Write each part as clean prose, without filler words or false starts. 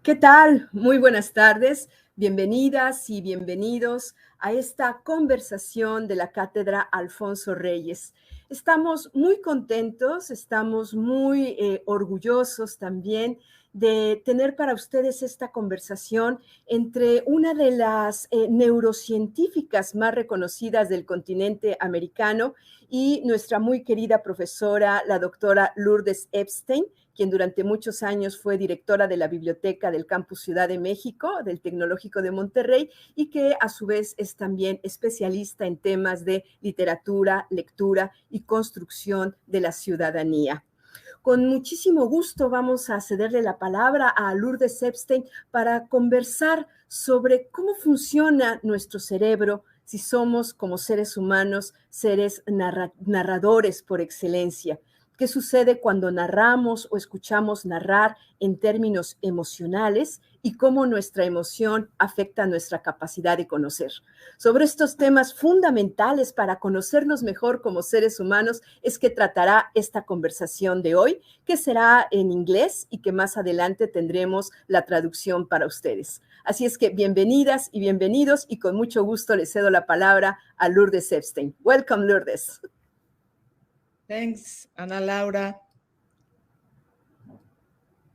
¿Qué tal? Muy buenas tardes. Bienvenidas y bienvenidos a esta conversación de la Cátedra Alfonso Reyes. Estamos muy contentos, estamos muy orgullosos también de tener para ustedes esta conversación entre una de las neurocientíficas más reconocidas del continente americano y nuestra muy querida profesora, la doctora Lourdes Epstein, quien durante muchos años fue directora de la biblioteca del Campus Ciudad de México, del Tecnológico de Monterrey, y que a su vez es también especialista en temas de literatura, lectura y construcción de la ciudadanía. Con muchísimo gusto vamos a cederle la palabra a Lourdes Epstein para conversar sobre cómo funciona nuestro cerebro, si somos como seres humanos, seres narradores por excelencia. ¿Qué sucede cuando narramos o escuchamos narrar en términos emocionales y cómo nuestra emoción afecta nuestra capacidad de conocer? Sobre estos temas fundamentales para conocernos mejor como seres humanos es que tratará esta conversación de hoy, que será en inglés y que más adelante tendremos la traducción para ustedes. Así es que bienvenidas y bienvenidos, y con mucho gusto le cedo la palabra a Lourdes Epstein. Welcome, Lourdes. Thanks, Ana Laura.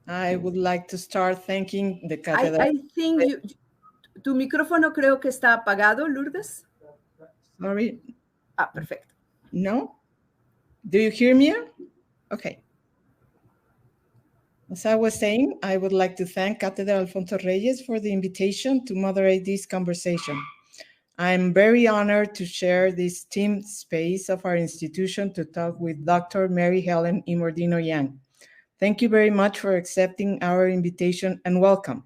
I would like to start thanking the Cátedra. I think tu micrófono creo que está apagado, Lourdes. Sorry. Ah, perfecto. No? Do you hear me? Okay. As I was saying, I would like to thank Cátedra Alfonso Reyes for the invitation to moderate this conversation. I'm very honored to share this team space of our institution to talk with Dr. Mary Helen Immordino-Yang. Thank you very much for accepting our invitation and welcome.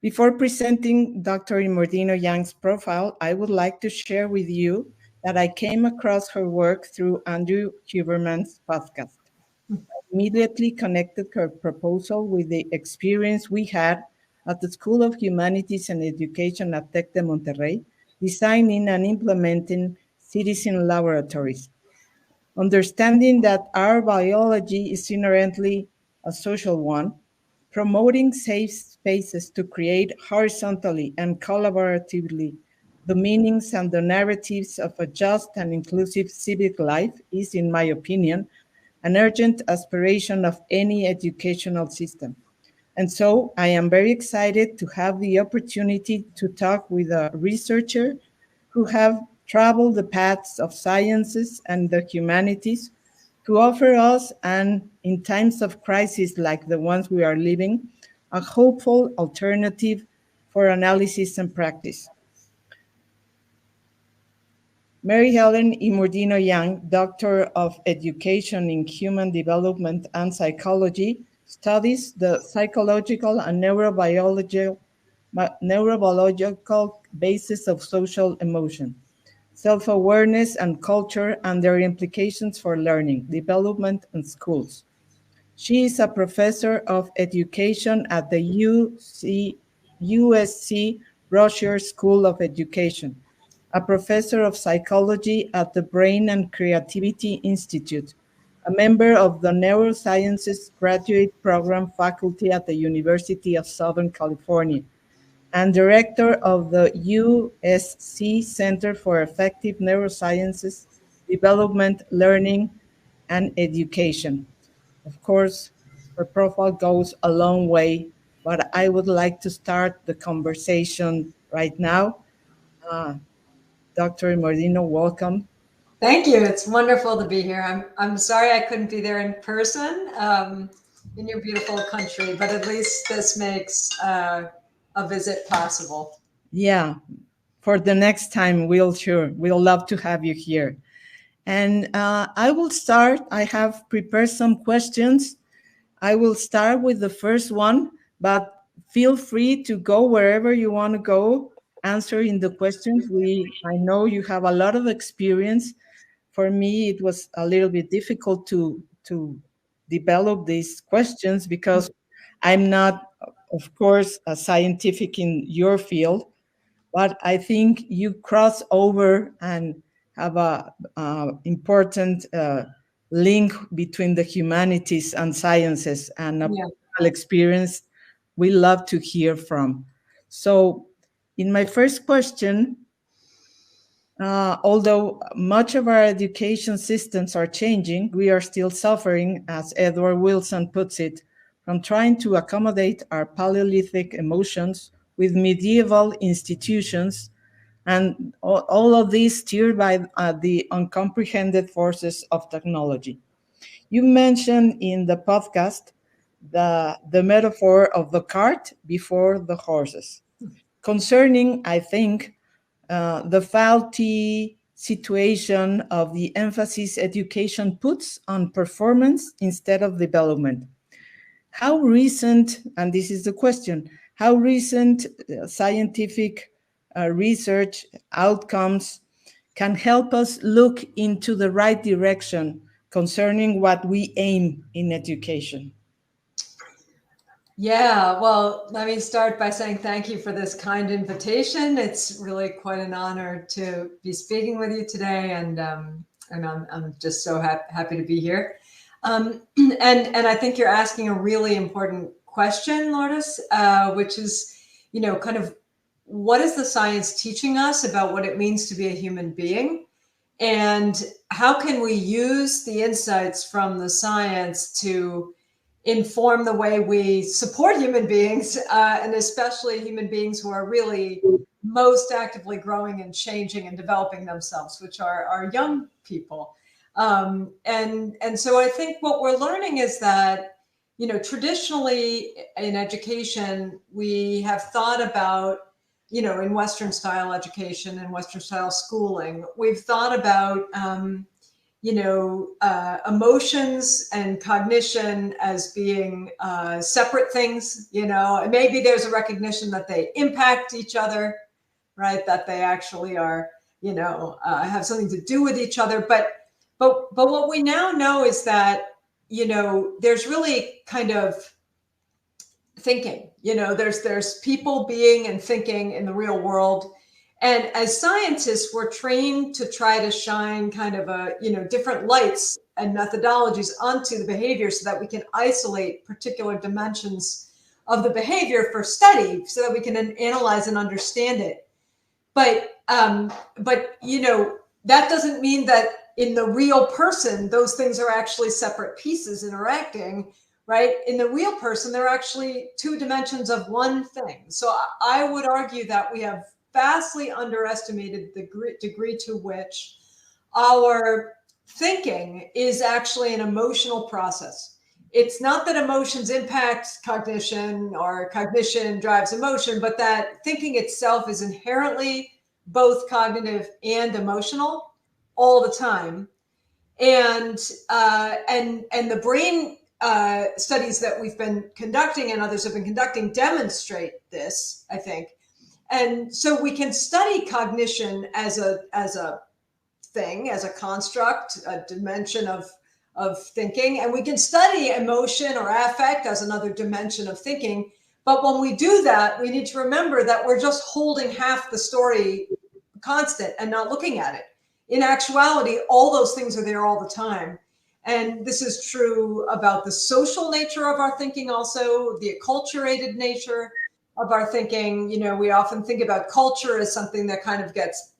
Before presenting Dr. Immordino-Yang's profile, I would like to share with you that I came across her work through Andrew Huberman's podcast. I immediately connected her proposal with the experience we had at the School of Humanities and Education at Tec de Monterrey, designing and implementing citizen laboratories. Understanding that our biology is inherently a social one, promoting safe spaces to create horizontally and collaboratively the meanings and the narratives of a just and inclusive civic life is, in my opinion, an urgent aspiration of any educational system. And so I am very excited to have the opportunity to talk with a researcher who have traveled the paths of sciences and the humanities to offer us, and in times of crisis like the ones we are living, a hopeful alternative for analysis and practice. Mary Helen Immordino-Yang, Doctor of Education in Human Development and Psychology, studies the psychological and neurobiological basis of social emotion, self-awareness and culture, and their implications for learning, development, and schools. She is a professor of education at the USC Rocher School of Education, a professor of psychology at the Brain and Creativity Institute, a member of the Neurosciences Graduate Program faculty at the University of Southern California, and director of the USC Center for Effective Neurosciences, Development, Learning, and Education. Of course, her profile goes a long way, but I would like to start the conversation right now. Dr. Immordino, welcome. Thank you. It's wonderful to be here. I'm sorry I couldn't be there in person in your beautiful country, but at least this makes a visit possible. Yeah, for the next time, we'll love to have you here. And I will start. I have prepared some questions. I will start with the first one, but feel free to go wherever you want to go, answering the questions. I know you have a lot of experience. For me, it was a little bit difficult to develop these questions because I'm not, of course, a scientific in your field, but I think you cross over and have a important link between the humanities and sciences and a Yeah. personal experience we love to hear from. So in my first question, although much of our education systems are changing, we are still suffering, as Edward Wilson puts it, from trying to accommodate our Paleolithic emotions with medieval institutions, and all of this steered by the uncomprehended forces of technology. You mentioned in the podcast the metaphor of the cart before the horses, concerning, I think, the faulty situation of the emphasis education puts on performance instead of development. How recent, and this is the question, how recent scientific research outcomes can help us look into the right direction concerning what we aim in education? Yeah, well, let me start by saying thank you for this kind invitation. It's really quite an honor to be speaking with you today, and I'm just so happy to be here. And I think you're asking a really important question, Lourdes, which is, kind of what is the science teaching us about what it means to be a human being? And how can we use the insights from the science to inform the way we support human beings, and especially human beings who are really most actively growing and changing and developing themselves, which are young people. And so I think what we're learning is that, traditionally in education, we have thought about, in Western style education and Western style schooling, we've thought about, emotions and cognition as being separate things, and maybe there's a recognition that they impact each other, right? That they actually are, have something to do with each other. But what we now know is that, there's really kind of thinking, there's people being and thinking in the real world. And as scientists, we're trained to try to shine kind of different lights and methodologies onto the behavior so that we can isolate particular dimensions of the behavior for study so that we can analyze and understand it. But that doesn't mean that in the real person, those things are actually separate pieces interacting, right? In the real person, they're actually two dimensions of one thing. So I would argue that we have vastly underestimated the degree to which our thinking is actually an emotional process. It's not that emotions impact cognition or cognition drives emotion, but that thinking itself is inherently both cognitive and emotional all the time. And the brain studies that we've been conducting and others have been conducting demonstrate this, I think. And so we can study cognition as a thing, as a construct, a dimension of thinking, and we can study emotion or affect as another dimension of thinking. But when we do that, we need to remember that we're just holding half the story constant and not looking at it. In actuality, all those things are there all the time. And this is true about the social nature of our thinking, also the acculturated nature of our thinking. We often think about culture as something that kind of gets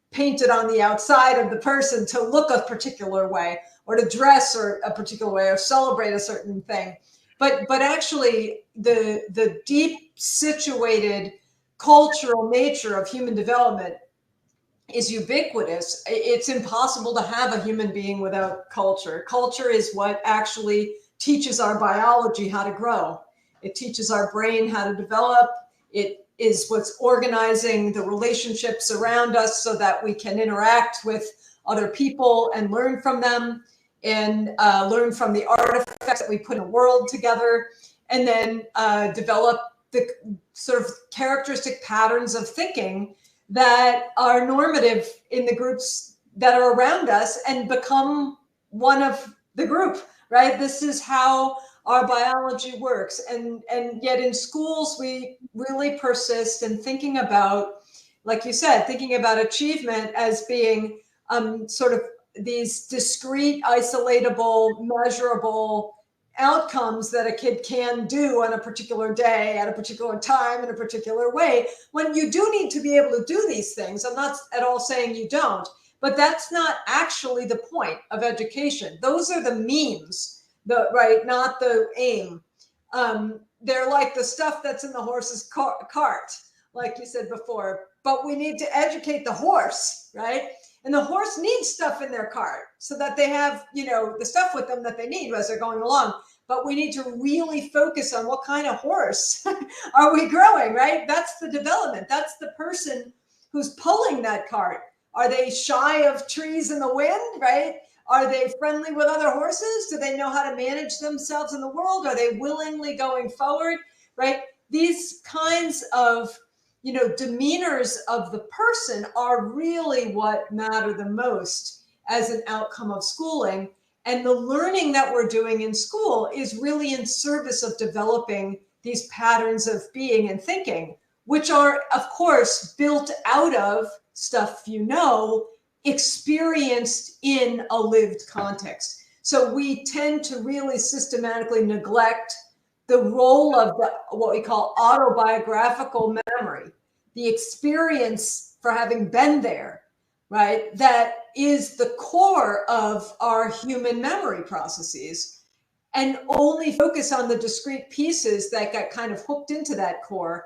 painted on the outside of the person to look a particular way, or to dress or a particular way, or celebrate a certain thing. But actually, the deep situated cultural nature of human development is ubiquitous. It's impossible to have a human being without culture. Culture is what actually teaches our biology how to grow. It teaches our brain how to develop. It is what's organizing the relationships around us so that we can interact with other people and learn from them, and learn from the artifacts that we put in the world together, and then develop the sort of characteristic patterns of thinking that are normative in the groups that are around us and become one of the group, right? This is how our biology works. And yet in schools, we really persist in thinking about, like you said, thinking about achievement as being sort of these discrete, isolatable, measurable outcomes that a kid can do on a particular day, at a particular time, in a particular way, when you do need to be able to do these things. I'm not at all saying you don't, but that's not actually the point of education. Those are the means, right, not the aim. They're like the stuff that's in the horse's cart, like you said before, but we need to educate the horse, right? And the horse needs stuff in their cart so that they have, you know, the stuff with them that they need as they're going along. But we need to really focus on what kind of horse are we growing, right? That's the development. That's the person who's pulling that cart. Are they shy of trees in the wind, right? Are they friendly with other horses? Do they know how to manage themselves in the world? Are they willingly going forward, right? These kinds of, you know, demeanors of the person are really what matter the most as an outcome of schooling. And the learning that we're doing in school is really in service of developing these patterns of being and thinking, which are, of course, built out of stuff, you know, experienced in a lived context. So we tend to really systematically neglect the role of what we call autobiographical memory, the experience for having been there, right? That is the core of our human memory processes, and only focus on the discrete pieces that got kind of hooked into that core.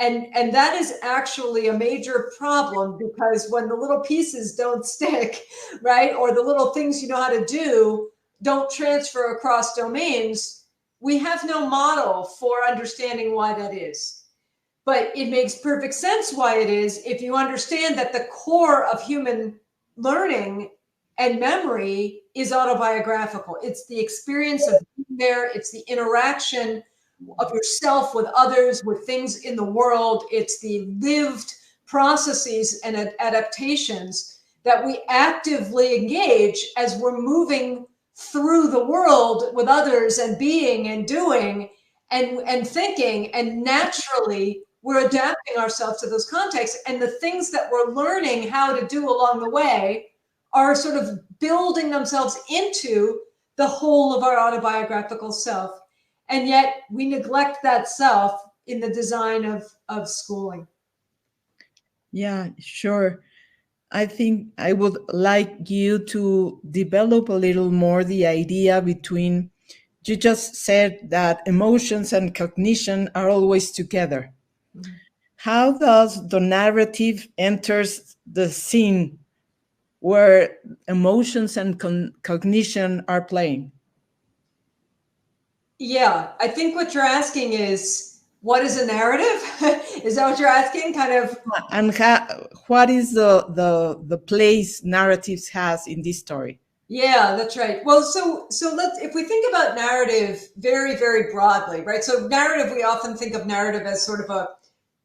And that is actually a major problem, because when the little pieces don't stick, right, or the little things you know how to do don't transfer across domains, we have no model for understanding why that is. But it makes perfect sense why it is if you understand that the core of human learning and memory is autobiographical. It's the experience of being there. It's the interaction of yourself with others, with things in the world. It's the lived processes and adaptations that we actively engage as we're moving through the world with others and being and doing and thinking. And naturally, we're adapting ourselves to those contexts. And the things that we're learning how to do along the way are sort of building themselves into the whole of our autobiographical self. And yet we neglect that self in the design of schooling. Yeah, sure. I think I would like you to develop a little more the idea between, you just said that emotions and cognition are always together. Mm-hmm. How does the narrative enters the scene where emotions and cognition are playing? Yeah, I think what you're asking is, what is a narrative? Is that what you're asking? Kind of. And what is the place narratives has in this story? Yeah, that's right. Well, so let's, if we think about narrative very, very broadly, right? So narrative, we often think of narrative as sort of a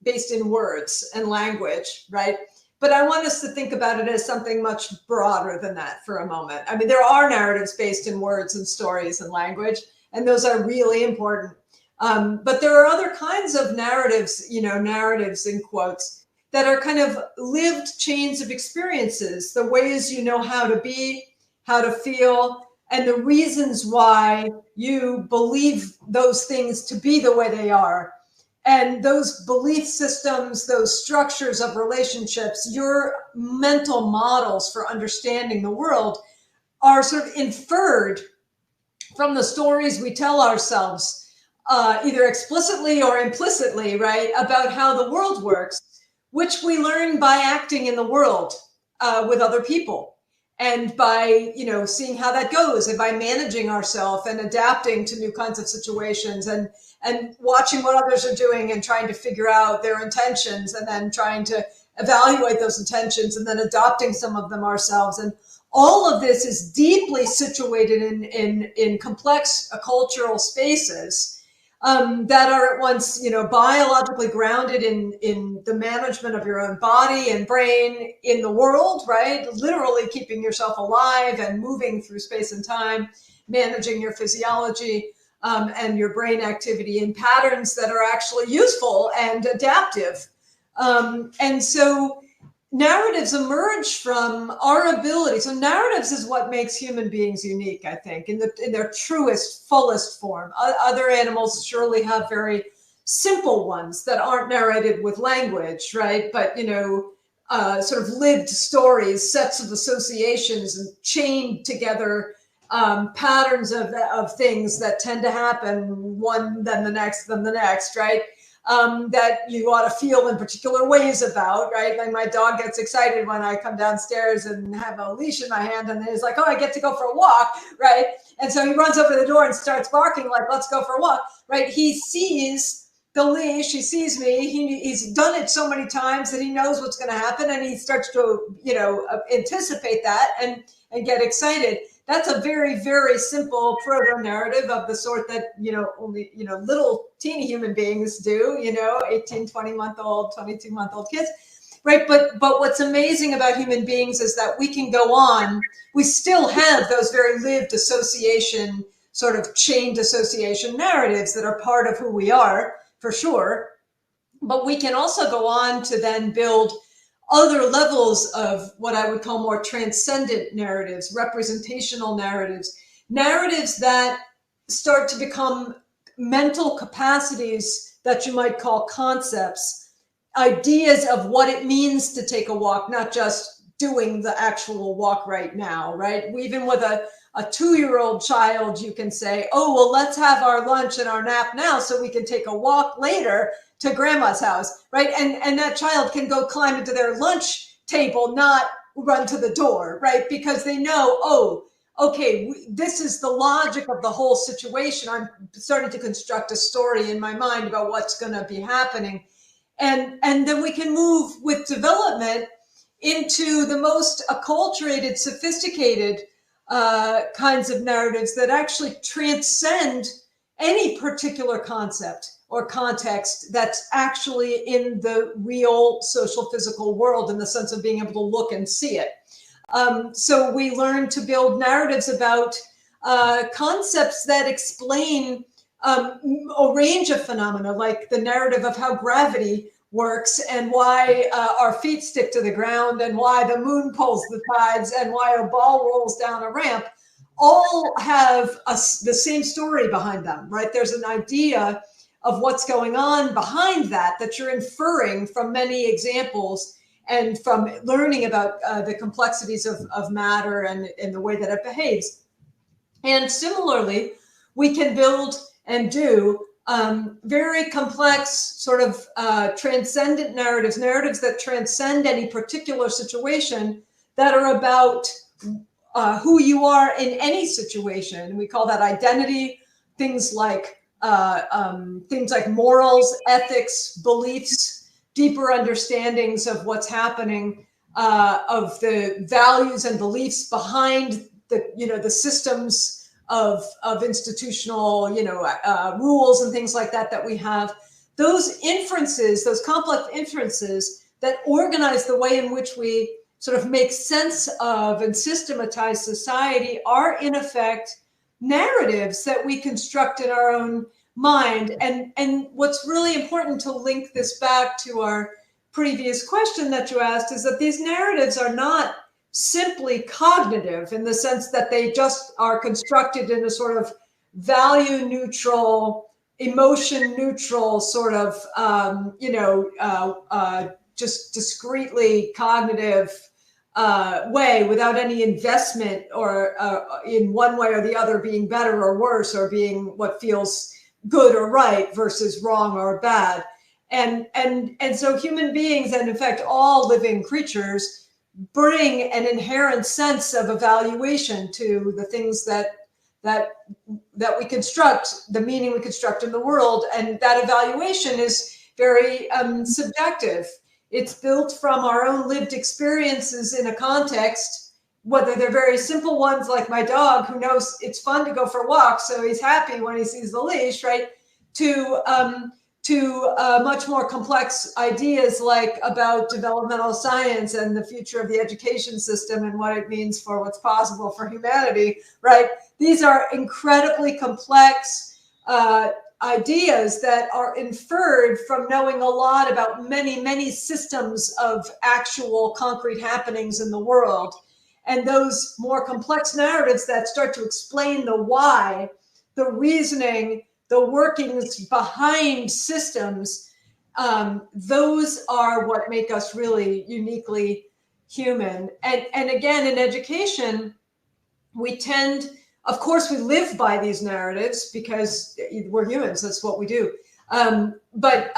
based in words and language, right? But I want us to think about it as something much broader than that for a moment. I mean, there are narratives based in words and stories and language, and those are really important. But there are other kinds of narratives, you know, narratives in quotes, that are kind of lived chains of experiences, the ways you know how to be, how to feel, and the reasons why you believe those things to be the way they are. And those belief systems, those structures of relationships, your mental models for understanding the world are sort of inferred from the stories we tell ourselves, either explicitly or implicitly, right, about how the world works, which we learn by acting in the world with other people, and by, you know, seeing how that goes, and by managing ourselves and adapting to new kinds of situations, and watching what others are doing and trying to figure out their intentions, and then trying to evaluate those intentions, and then adopting some of them ourselves. And all of this is deeply situated in complex cultural spaces that are at once, you know, biologically grounded in the management of your own body and brain in the world, right? Literally keeping yourself alive and moving through space and time, managing your physiology and your brain activity in patterns that are actually useful and adaptive. And so narratives emerge from our ability. So narratives is what makes human beings unique, I think, in their truest, fullest form. Other animals surely have very simple ones that aren't narrated with language, right? But, you know, sort of lived stories, sets of associations, and chained together patterns of things that tend to happen one, then the next, right? That you ought to feel in particular ways about, right? Like my dog gets excited when I come downstairs and have a leash in my hand, and he's like, oh, I get to go for a walk, right? And so he runs over the door and starts barking like, let's go for a walk, right? He sees the leash, he sees me, he's done it so many times that he knows what's going to happen, and he starts to, you know, anticipate that and get excited. That's a very, very simple proto-narrative of the sort that, you know, only, you know, little teeny human beings do, you know, 18, 20-month-old, 22-month-old kids, right? But what's amazing about human beings is that we can go on. We still have those very lived association, sort of chained association narratives that are part of who we are, for sure. But we can also go on to then build other levels of what I would call more transcendent narratives, representational narratives, narratives that start to become mental capacities that you might call concepts, ideas of what it means to take a walk, not just doing the actual walk right now, right? Even with a 2-year-old child, you can say, oh, well, let's have our lunch and our nap now so we can take a walk later to grandma's house, right? And that child can go climb into their lunch table, not run to the door, right? Because they know, oh, okay, this is the logic of the whole situation. I'm starting to construct a story in my mind about what's going to be happening. And then we can move with development into the most acculturated, sophisticated kinds of narratives that actually transcend any particular concept or context that's actually in the real social physical world, in the sense of being able to look and see it. So we learn to build narratives about concepts that explain a range of phenomena, like the narrative of how gravity works and why our feet stick to the ground and why the moon pulls the tides and why a ball rolls down a ramp, all have the same story behind them, right? There's an idea of what's going on behind that you're inferring from many examples and from learning about the complexities of matter and the way that it behaves. And similarly, we can build and do very complex sort of transcendent narratives that transcend any particular situation, that are about who you are in any situation. We call that identity, things like morals, ethics, beliefs, deeper understandings of what's happening, of the values and beliefs behind the systems of institutional, rules and things like that we have. Those inferences, those complex inferences that organize the way in which we sort of make sense of and systematize society, are in effect narratives that we construct in our own mind. And what's really important to link this back to our previous question that you asked is that these narratives are not simply cognitive in the sense that they just are constructed in a sort of value neutral, emotion neutral sort of, just discretely cognitive way, without any investment or in one way or the other being better or worse, or being what feels good or right versus wrong or bad. And so human beings, and in fact all living creatures, bring an inherent sense of evaluation to the things that we construct, the meaning we construct in the world. And that evaluation is very subjective. It's built from our own lived experiences in a context, whether they're very simple ones like my dog, who knows it's fun to go for walks, so he's happy when he sees the leash, right? To much more complex ideas like about developmental science and the future of the education system and what it means for what's possible for humanity, right? These are incredibly complex ideas that are inferred from knowing a lot about many, many systems of actual concrete happenings in the world. And those more complex narratives that start to explain the why, the reasoning, the workings behind systems, those are what make us really uniquely human. And again, in education, we tend, of course, we live by these narratives because we're humans. That's what we do. But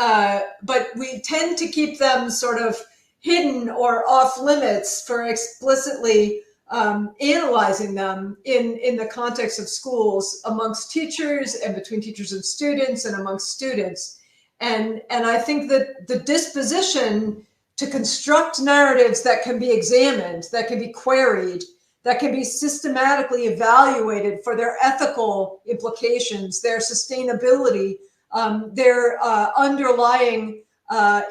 we tend to keep them sort of hidden or off limits for explicitly analyzing them in the context of schools, amongst teachers and between teachers and students and amongst students. And I think that the disposition to construct narratives that can be examined, that can be queried, that can be systematically evaluated for their ethical implications, their sustainability, their underlying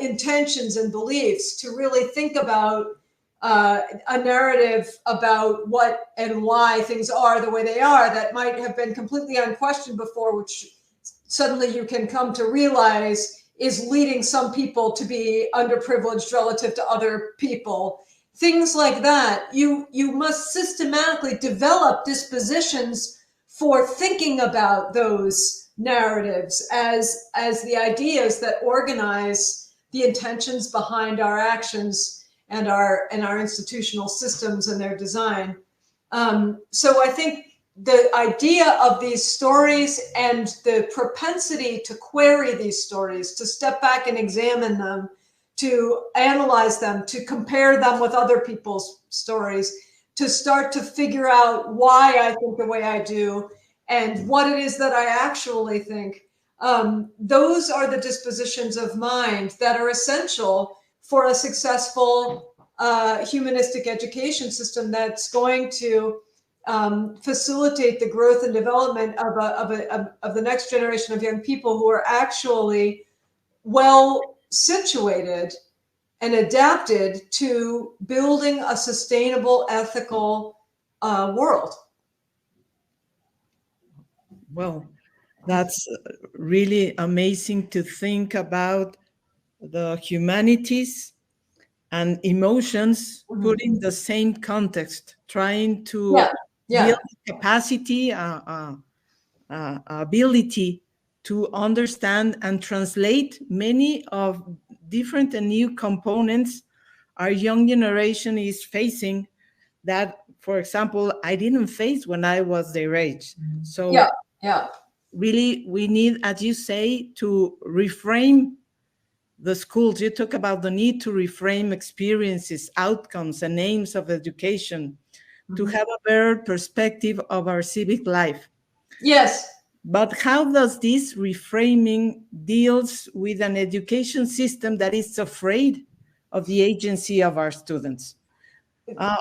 intentions and beliefs, to really think about a narrative about what and why things are the way they are that might have been completely unquestioned before, which suddenly you can come to realize is leading some people to be underprivileged relative to other people. Things like that. You must systematically develop dispositions for thinking about those narratives as the ideas that organize the intentions behind our actions and our institutional systems and their design. So I think the idea of these stories and the propensity to query these stories, to step back and examine them, to analyze them, to compare them with other people's stories, to start to figure out why I think the way I do and what it is that I actually think. Those are the dispositions of mind that are essential for a successful humanistic education system that's going to facilitate the growth and development of the next generation of young people who are actually well situated and adapted to building a sustainable, ethical world. Well, that's really amazing to think about the humanities and emotions put in the same context, trying to build capacity, ability to understand and translate many of different and new components our young generation is facing that, for example, I didn't face when I was their age. So really, we need, as you say, to reframe the schools. You talk about the need to reframe experiences, outcomes, and aims of education, to have a better perspective of our civic life. Yes. But how does this reframing deals with an education system that is afraid of the agency of our students?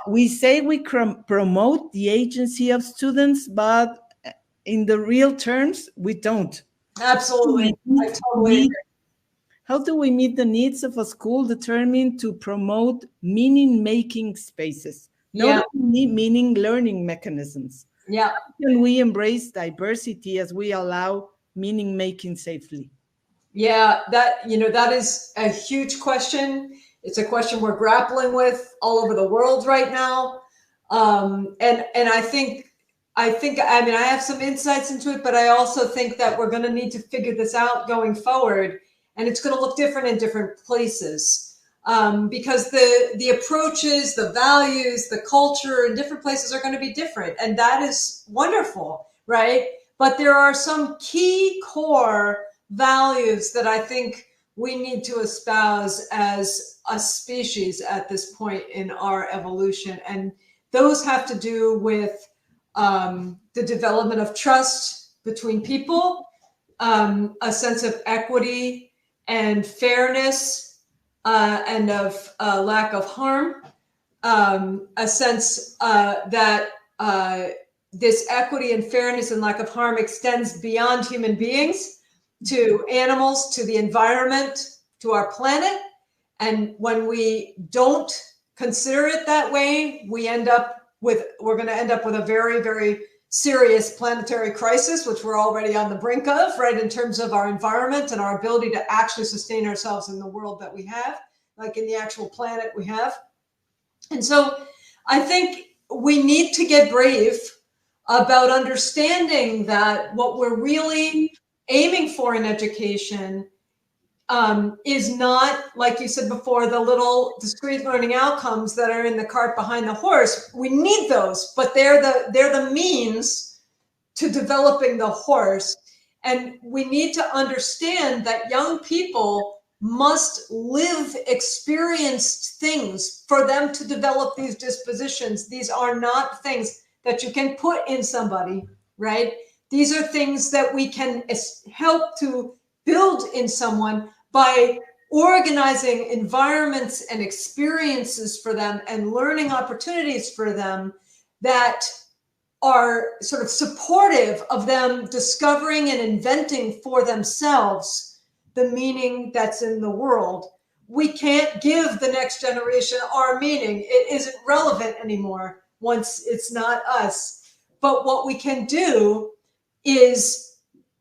We say we promote the agency of students, but in the real terms, we don't. Absolutely. I totally agree. How do we meet the needs of a school determined to promote meaning-making spaces, not only meaning learning mechanisms? Yeah. How can we embrace diversity as we allow meaning-making safely? Yeah, that is a huge question. It's a question we're grappling with all over the world right now. And I have some insights into it, but I also think that we're going to need to figure this out going forward. And it's going to look different in different places because the approaches, the values, the culture in different places are going to be different. And that is wonderful, right? But there are some key core values that I think we need to espouse as a species at this point in our evolution. And those have to do with the development of trust between people, a sense of equity and fairness, and of lack of harm, a sense that this equity and fairness and lack of harm extends beyond human beings to animals, to the environment, to our planet. And when we don't consider it that way, we're going to end up with a very, very serious planetary crisis, which we're already on the brink of, right, in terms of our environment and our ability to actually sustain ourselves in the world that we have, like in the actual planet we have. And so I think we need to get brave about understanding that what we're really aiming for in education is not, like you said before, the little discrete learning outcomes that are in the cart behind the horse. We need those, but they're the means to developing the horse. And we need to understand that young people must live experienced things for them to develop these dispositions. These are not things that you can put in somebody, right? These are things that we can help to build in someone by organizing environments and experiences for them and learning opportunities for them that are sort of supportive of them discovering and inventing for themselves the meaning that's in the world. We can't give the next generation our meaning. It isn't relevant anymore once it's not us. But what we can do is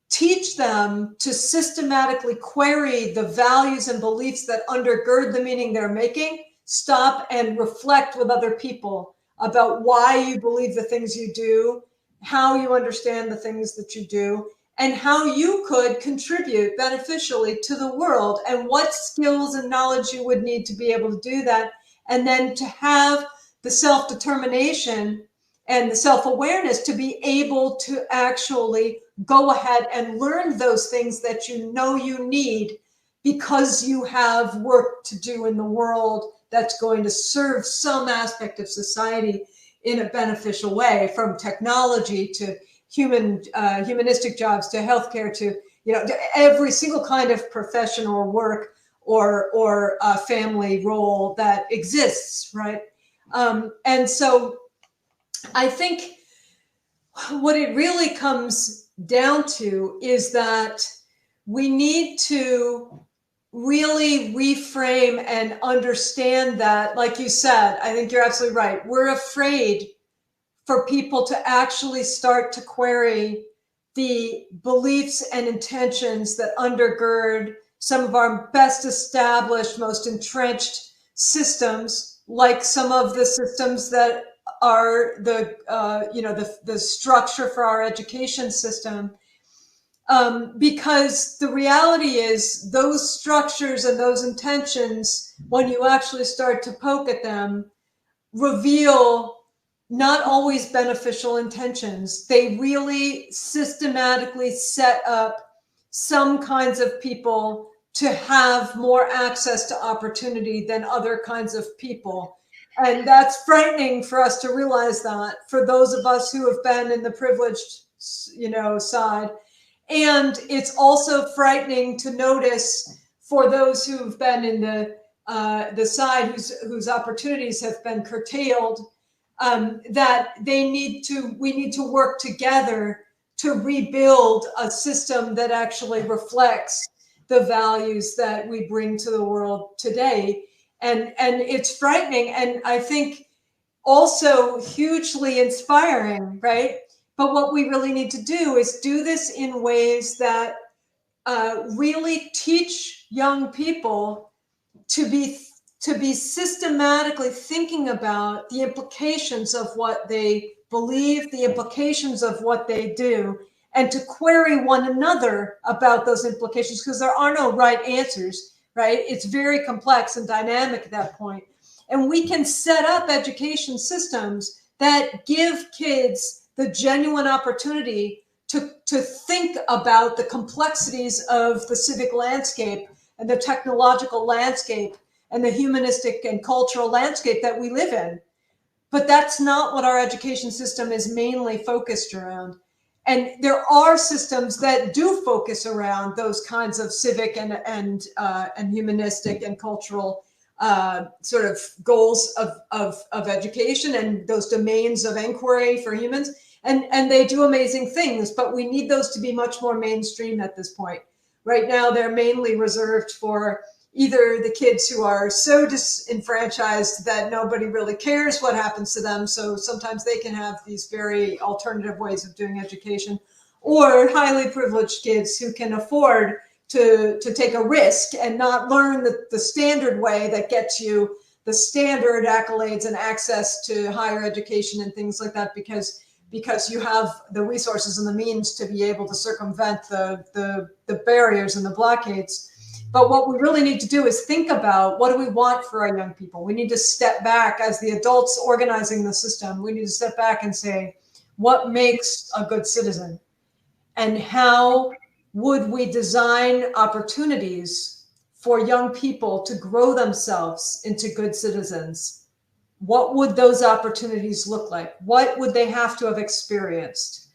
teach them to systematically query the values and beliefs that undergird the meaning they're making, stop and reflect with other people about why you believe the things you do, how you understand the things that you do, and how you could contribute beneficially to the world, and what skills and knowledge you would need to be able to do that, and then to have the self-determination and the self-awareness to be able to actually go ahead and learn those things that you know you need because you have work to do in the world that's going to serve some aspect of society in a beneficial way, from technology to humanistic jobs to healthcare to, you know, to every single kind of profession or work or family role that exists, right? And so I think what it really comes down to is that we need to really reframe and understand that, like you said, I think you're absolutely right. We're afraid for people to actually start to query the beliefs and intentions that undergird some of our best established, most entrenched systems, like some of the systems that are the structure for our education system. Because the reality is those structures and those intentions, when you actually start to poke at them, reveal not always beneficial intentions. They really systematically set up some kinds of people to have more access to opportunity than other kinds of people. And that's frightening for us to realize that, for those of us who have been in the privileged, side. And it's also frightening to notice for those who've been in the side whose opportunities have been curtailed, that we need to work together to rebuild a system that actually reflects the values that we bring to the world today. And it's frightening, and I think also hugely inspiring, right? But what we really need to do is do this in ways that really teach young people to be systematically thinking about the implications of what they believe, the implications of what they do, and to query one another about those implications, because there are no right answers, right? It's very complex and dynamic at that point. And we can set up education systems that give kids the genuine opportunity to think about the complexities of the civic landscape and the technological landscape and the humanistic and cultural landscape that we live in. But that's not what our education system is mainly focused around. And there are systems that do focus around those kinds of civic and humanistic and cultural sort of goals of education and those domains of inquiry for humans. And they do amazing things, but we need those to be much more mainstream at this point. Right now, they're mainly reserved for either the kids who are so disenfranchised that nobody really cares what happens to them, so sometimes they can have these very alternative ways of doing education, or highly privileged kids who can afford to take a risk and not learn the standard way that gets you the standard accolades and access to higher education and things like that, because you have the resources and the means to be able to circumvent the barriers and the blockades. But what we really need to do is think about, what do we want for our young people? We need to step back as the adults organizing the system. We need to step back and say, what makes a good citizen? And how would we design opportunities for young people to grow themselves into good citizens? What would those opportunities look like? What would they have to have experienced?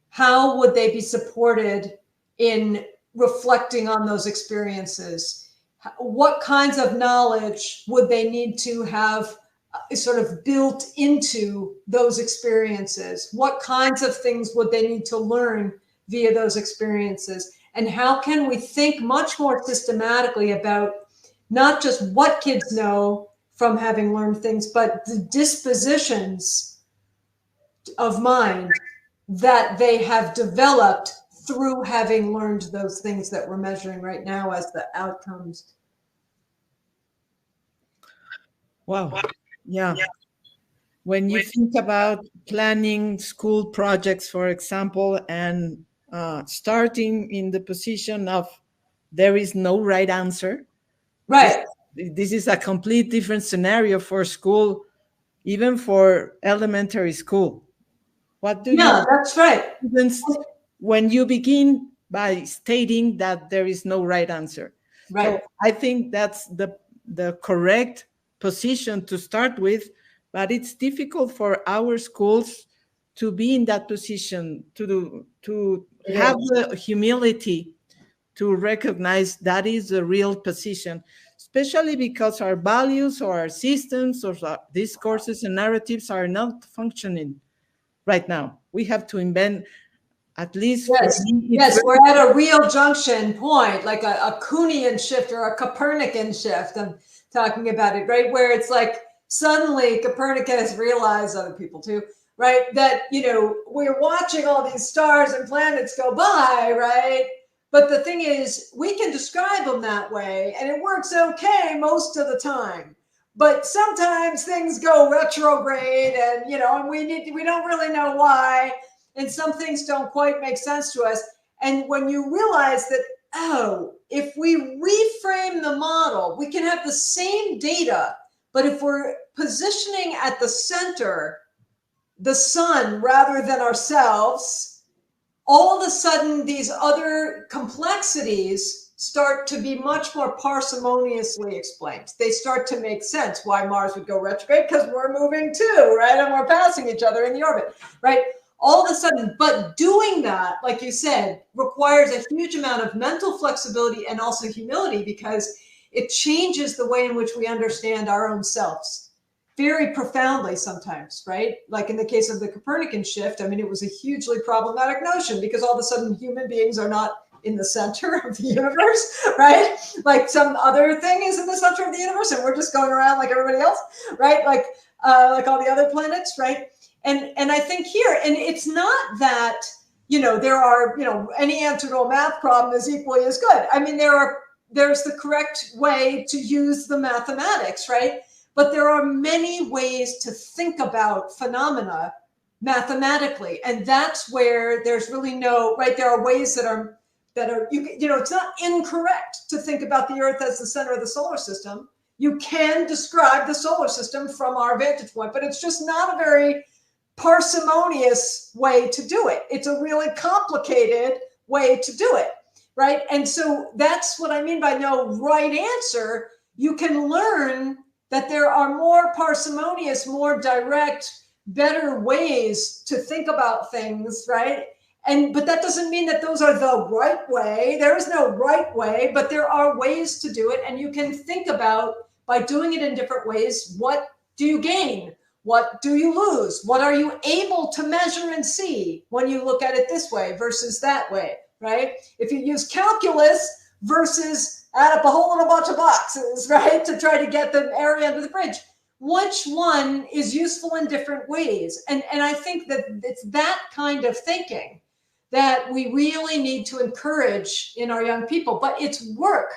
How would they be supported in reflecting on those experiences? What kinds of knowledge would they need to have sort of built into those experiences? What kinds of things would they need to learn via those experiences? And how can we think much more systematically about not just what kids know from having learned things, but the dispositions of mind that they have developed through having learned those things that we're measuring right now as the outcomes. Wow. Yeah. When you think about planning school projects, for example, and starting in the position of there is no right answer. Right. This is a complete different scenario for school, even for elementary school. What do you? Yeah, that's right. When you begin by stating that there is no right answer. Right. So I think that's the correct position to start with, but it's difficult for our schools to be in that position, to have the humility to recognize that is the real position, especially because our values or our systems or our discourses and narratives are not functioning right now. We have to invent, at least yes, for me, yes, we're at a real junction point, like a Kuhnian shift or a Copernican shift. I'm talking about it, right? Where it's like suddenly Copernicus realized, other people too, right? That, you know, we're watching all these stars and planets go by, right? But the thing is, we can describe them that way and it works okay most of the time. But sometimes things go retrograde and, you know, and we don't really know why. And some things don't quite make sense to us. And when you realize that, oh, if we reframe the model, we can have the same data, but if we're positioning at the center the sun rather than ourselves, all of a sudden these other complexities start to be much more parsimoniously explained. They start to make sense why Mars would go retrograde, because we're moving too, right? And we're passing each other in the orbit, right? All of a sudden, but doing that, like you said, requires a huge amount of mental flexibility and also humility, because it changes the way in which we understand our own selves very profoundly sometimes, right? Like in the case of the Copernican shift, I mean, it was a hugely problematic notion because all of a sudden human beings are not in the center of the universe, right? Like some other thing is in the center of the universe and we're just going around like everybody else, right? Like all the other planets, right? And I think here, and it's not that, you know, there are, you know, any answer to a math problem is equally as good. I mean, there's the correct way to use the mathematics, right? But there are many ways to think about phenomena mathematically. And that's where there's really no, right? There are ways that are, you know, it's not incorrect to think about the Earth as the center of the solar system. You can describe the solar system from our vantage point, but it's just not a very parsimonious way to do it. It's a really complicated way to do it, right? And so that's what I mean by no right answer. You can learn that there are more parsimonious, more direct, better ways to think about things, right? But that doesn't mean that those are the right way. There is no right way, but there are ways to do it. And you can think about, by doing it in different ways, what do you gain? What do you lose? What are you able to measure and see when you look at it this way versus that way, right? If you use calculus versus add up a whole little bunch of boxes, right, to try to get the area under the bridge. Which one is useful in different ways? And I think that it's that kind of thinking that we really need to encourage in our young people. But it's work.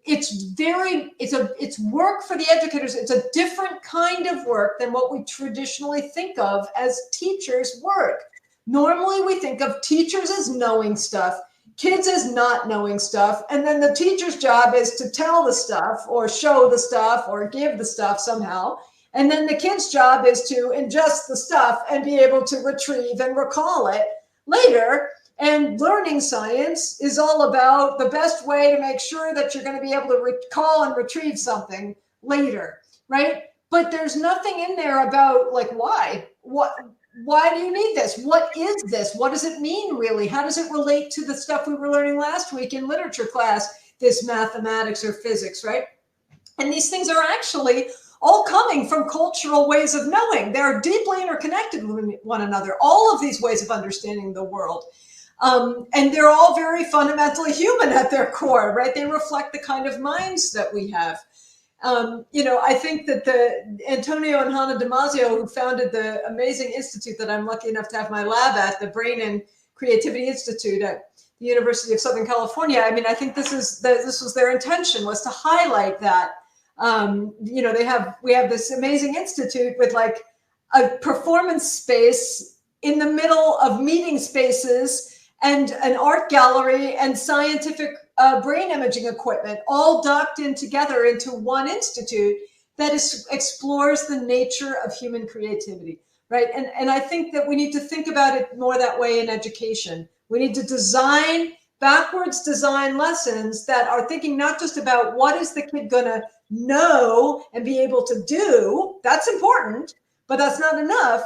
It's work for the educators. It's a different kind of work than what we traditionally think of as teachers' work. Normally, we think of teachers as knowing stuff, kids as not knowing stuff, and then the teacher's job is to tell the stuff or show the stuff or give the stuff somehow. And then the kid's job is to ingest the stuff and be able to retrieve and recall it later. And learning science is all about the best way to make sure that you're going to be able to recall and retrieve something later, right? But there's nothing in there about like why do you need this? What is this? What does it mean really? How does it relate to the stuff we were learning last week in literature class, this mathematics or physics, right? And these things are actually all coming from cultural ways of knowing. They're deeply interconnected with one another, all of these ways of understanding the world. And they're all very fundamentally human at their core, right? They reflect the kind of minds that we have. I think that Antonio and Hannah Damasio, who founded the amazing institute that I'm lucky enough to have my lab at, the Brain and Creativity Institute at the University of Southern California. I mean, I think this was their intention, was to highlight that. We have this amazing institute with like a performance space in the middle of meeting spaces and an art gallery and scientific brain imaging equipment, all docked in together into one institute that explores the nature of human creativity, right? And I think that we need to think about it more that way in education. We need to backwards design lessons that are thinking not just about what is the kid going to know and be able to do. That's important, but that's not enough.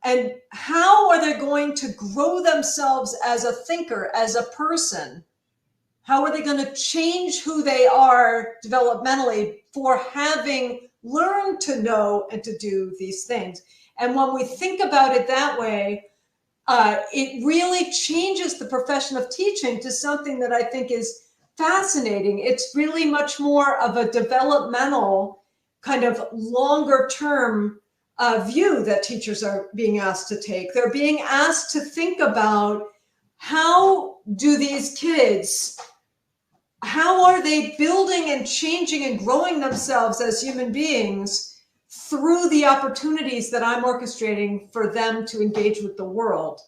And how are they going to grow themselves as a thinker, as a person? How are they going to change who they are developmentally for having learned to know and to do these things? And when we think about it that way, it really changes the profession of teaching to something that I think is fascinating. It's really much more of a developmental kind of longer term view that teachers are being asked to take. They're being asked to think about how do these kids, how are they building and changing and growing themselves as human beings through the opportunities that I'm orchestrating for them to engage with the world?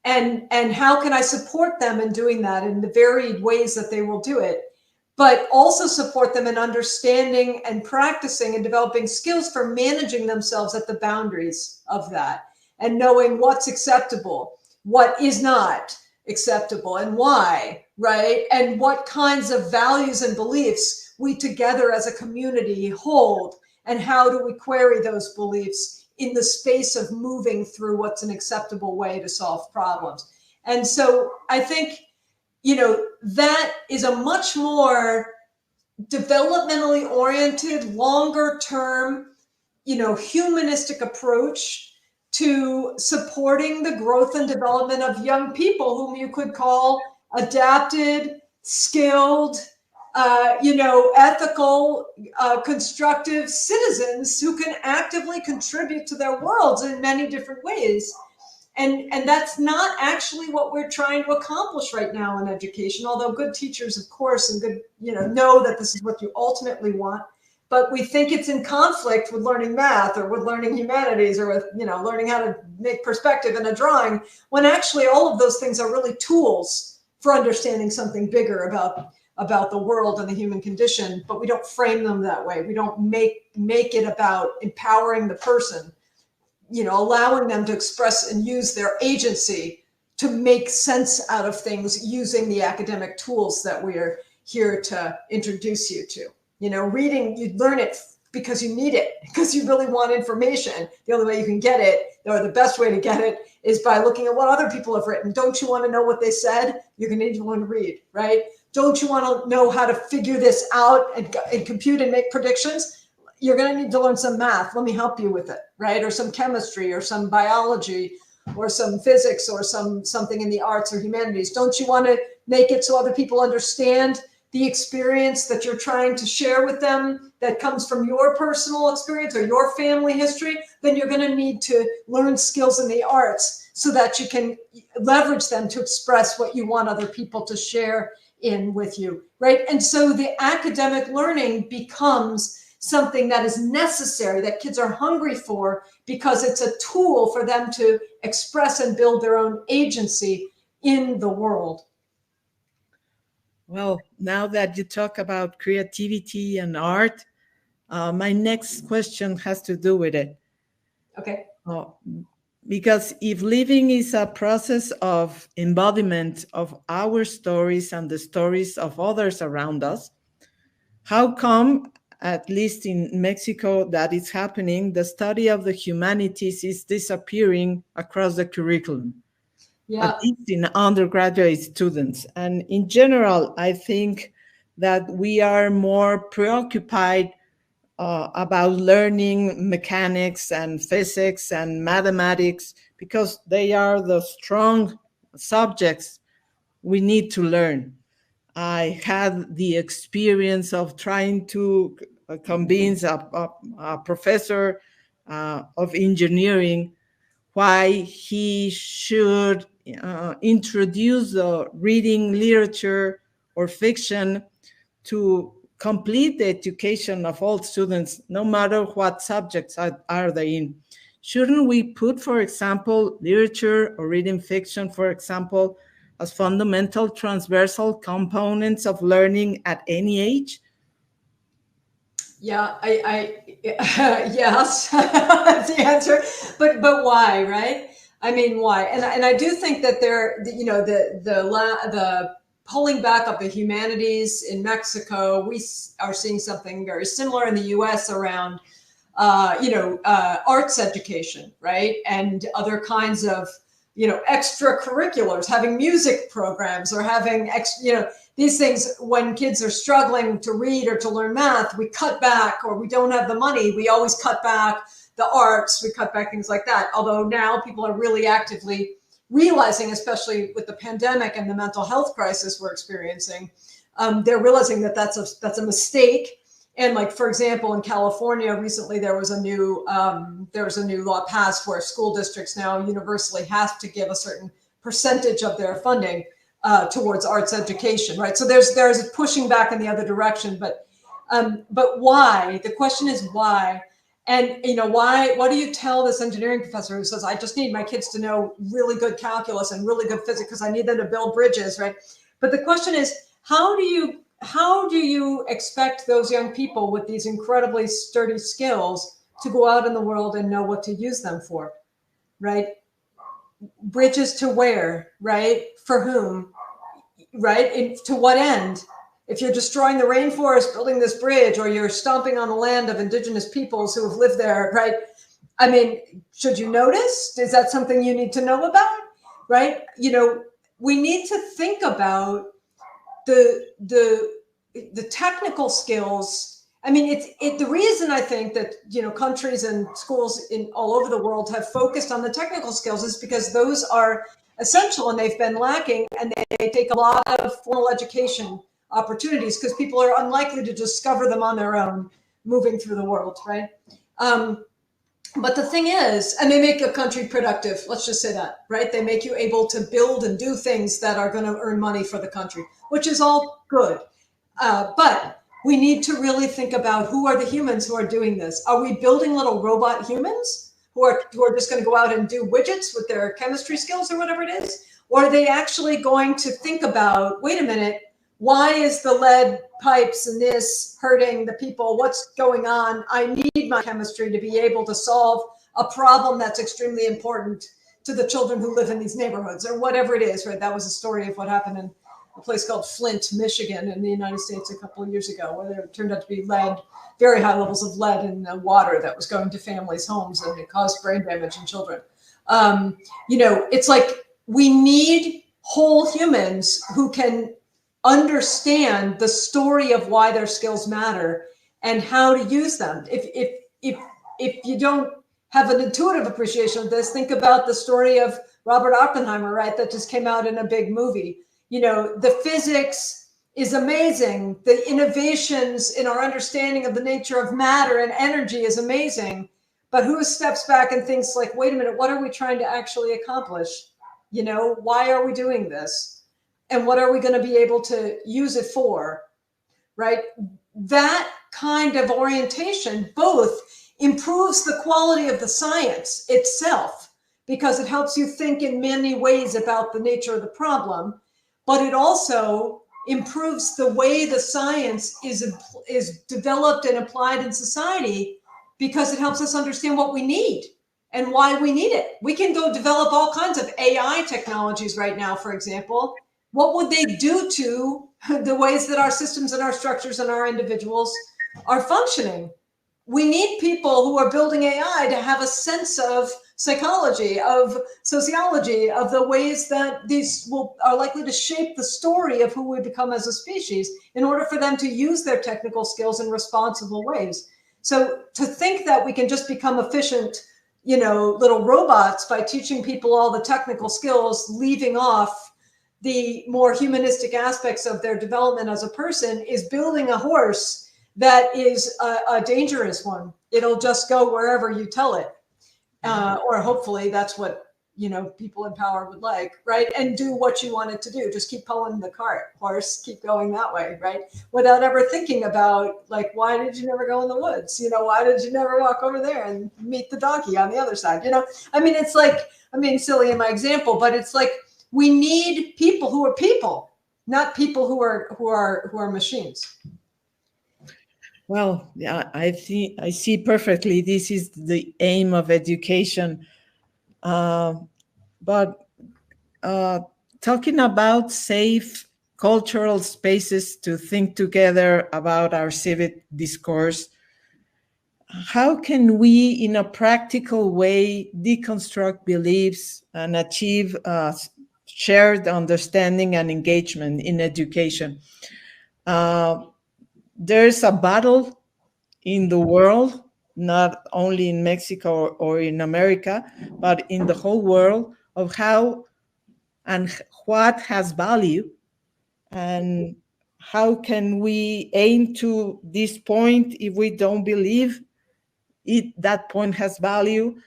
And how can I support them in doing that in the varied ways that they will do it, but also support them in understanding and practicing and developing skills for managing themselves at the boundaries of that and knowing what's acceptable, what is not acceptable and why, right? And what kinds of values and beliefs we together as a community hold, and how do we query those beliefs in the space of moving through what's an acceptable way to solve problems. And so I think, that is a much more developmentally oriented, longer term, humanistic approach to supporting the growth and development of young people whom you could call adapted, skilled, ethical, constructive citizens who can actively contribute to their worlds in many different ways. And that's not actually what we're trying to accomplish right now in education, although good teachers, of course, and good, know that this is what you ultimately want. But we think it's in conflict with learning math or with learning humanities or with, learning how to make perspective in a drawing, when actually all of those things are really tools for understanding something bigger about the world and the human condition, but we don't frame them that way. We don't make it about empowering the person, allowing them to express and use their agency to make sense out of things using the academic tools that we're here to introduce you to. Reading, you learn it because you need it, because you really want information. The only way you can get it, or the best way to get it, is by looking at what other people have written. Don't you want to know what they said? You're going to need to learn to read, right? Don't you want to know how to figure this out and compute and make predictions? You're going to need to learn some math. Let me help you with it, right? Or some chemistry or some biology or some physics or something in the arts or humanities. Don't you want to make it so other people understand the experience that you're trying to share with them that comes from your personal experience or your family history, then you're going to need to learn skills in the arts so that you can leverage them to express what you want other people to share in with you, right? And so the academic learning becomes something that is necessary, that kids are hungry for, because it's a tool for them to express and build their own agency in the world. Well, now that you talk about creativity and art, my next question has to do with it. Okay. Because if living is a process of embodiment of our stories and the stories of others around us, how come, at least in Mexico, that is happening, the study of the humanities is disappearing across the curriculum? Yeah. At least in undergraduate students. And in general, I think that we are more preoccupied about learning mechanics and physics and mathematics because they are the strong subjects we need to learn. I had the experience of trying to convince a professor of engineering why he should introduce reading literature or fiction to complete the education of all students, no matter what subjects are they in. Shouldn't we put, for example, literature or reading fiction, for example, as fundamental transversal components of learning at any age? Yeah, yes, that's the answer. But why, right? I mean, why? And I do think that there, you know, the pulling back of the humanities in Mexico, we are seeing something very similar in the U.S. around, arts education, right, and other kinds of, extracurriculars, having music programs or having these things. When kids are struggling to read or to learn math, we cut back, or we don't have the money, we always cut back the arts, we cut back things like that. Although now people are really actively realizing, especially with the pandemic and the mental health crisis we're experiencing, they're realizing that that's a mistake. And like, for example, in California recently, there was a new law passed where school districts now universally have to give a certain percentage of their funding towards arts education, right? So there's pushing back in the other direction, but why? The question is why? And why? What do you tell this engineering professor who says, "I just need my kids to know really good calculus and really good physics because I need them to build bridges," right? But the question is, how do you expect those young people with these incredibly sturdy skills to go out in the world and know what to use them for, right? Bridges to where, right? For whom, right? And to what end? If you're destroying the rainforest building this bridge, or you're stomping on the land of indigenous peoples who have lived there, right? I mean, should you notice? Is that something you need to know about, right? We need to think about the technical skills. I mean, the reason I think that countries and schools in all over the world have focused on the technical skills is because those are essential and they've been lacking, and they take a lot of formal education opportunities because people are unlikely to discover them on their own moving through the world, right? But the thing is, and they make a country productive, let's just say that, right? They make you able to build and do things that are going to earn money for the country, which is all good. But we need to really think about, who are the humans who are doing this? Are we building little robot humans who are just going to go out and do widgets with their chemistry skills or whatever it is? Or are they actually going to think about, wait a minute, why is the lead pipes and this hurting the people? What's going on? I need my chemistry to be able to solve a problem that's extremely important to the children who live in these neighborhoods, or whatever it is, right? That was a story of what happened in a place called Flint, Michigan in the United States a couple of years ago, where there turned out to be very high levels of lead in the water that was going to families' homes, and it caused brain damage in children. It's like we need whole humans who can understand the story of why their skills matter and how to use them. If you don't have an intuitive appreciation of this, think about the story of Robert Oppenheimer, right? That just came out in a big movie. The physics is amazing. The innovations in our understanding of the nature of matter and energy is amazing. But who steps back and thinks like, wait a minute, what are we trying to actually accomplish? You know, why are we doing this? And what are we going to be able to use it for? Right? That kind of orientation both improves the quality of the science itself, because it helps you think in many ways about the nature of the problem, but it also improves the way the science is developed and applied in society, because it helps us understand what we need and why we need it. We can go develop all kinds of AI technologies right now, for example. What would they do to the ways that our systems and our structures and our individuals are functioning? We need people who are building AI to have a sense of psychology, of sociology, of the ways that these are likely to shape the story of who we become as a species, in order for them to use their technical skills in responsible ways. So to think that we can just become efficient, you know, little robots by teaching people all the technical skills, leaving off the more humanistic aspects of their development as a person, is building a horse that is a dangerous one. It'll just go wherever you tell it. Or hopefully that's what, you know, people in power would like, right? And do what you want it to do. Just keep pulling the cart, horse, keep going that way, right? Without ever thinking about, like, why did you never go in the woods? You know, why did you never walk over there and meet the donkey on the other side? You know, I mean, it's like, I'm being silly in my example, but it's like, we need people who are people, not people who are machines. Well, yeah, I see perfectly. This is the aim of education. But talking about safe cultural spaces to think together about our civic discourse, how can we, in a practical way, deconstruct beliefs and achieve shared understanding and engagement in education? There's a battle in the world, not only in Mexico or in America, but in the whole world, of how and what has value, and how can we aim to this point if we don't believe that point has value.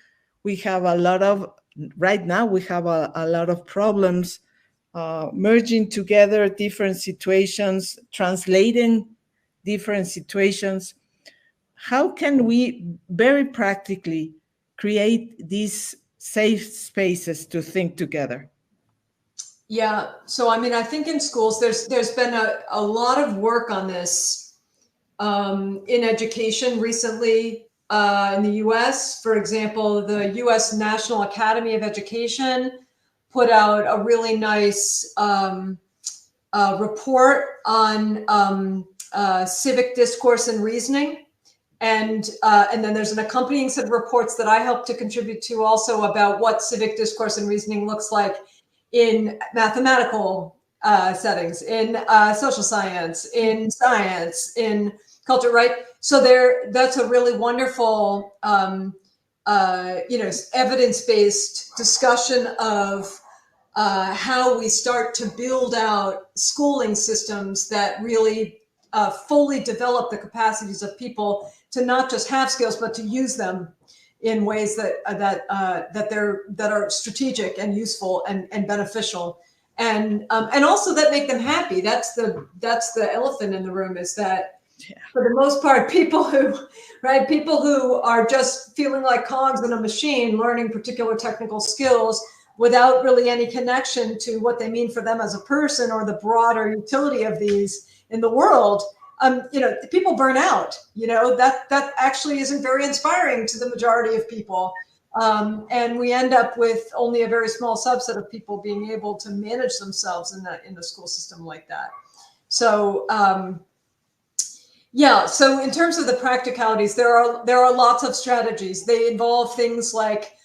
We have a lot of, right now we have a lot of problems merging together different situations, translating different situations. How can we very practically create these safe spaces to think together? Yeah, so I mean, I think in schools there's been a lot of work on this in education recently. In the US, for example, the US National Academy of Education put out a really nice report on civic discourse and reasoning. And then there's an accompanying set of reports that I helped to contribute to also about what civic discourse and reasoning looks like in mathematical settings, in social science, in science, in culture, right? So that's a really wonderful, evidence-based discussion of how we start to build out schooling systems that really fully develop the capacities of people to not just have skills, but to use them in ways that are strategic and useful and beneficial, and also that make them happy. That's the elephant in the room, is that for the most part, people who are just feeling like cogs in a machine, learning particular technical skills without really any connection to what they mean for them as a person or the broader utility of these in the world. People burn out. That actually isn't very inspiring to the majority of people. And we end up with only a very small subset of people being able to manage themselves in the school system like that. So, so in terms of the practicalities, there are lots of strategies. They involve things like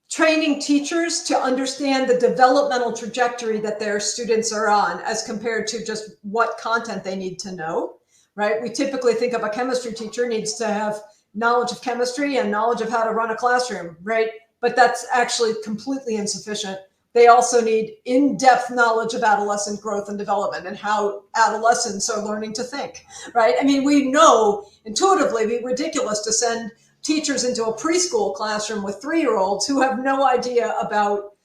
training teachers to understand the developmental trajectory that their students are on, as compared to just what content they need to know, right? We typically think of a chemistry teacher needs to have knowledge of chemistry and knowledge of how to run a classroom, right? But that's actually completely insufficient. they also need in-depth knowledge of adolescent growth and development and how adolescents are learning to think, right? I mean, we know intuitively it'd be ridiculous to send teachers into a preschool classroom with 3-year-olds who have no idea about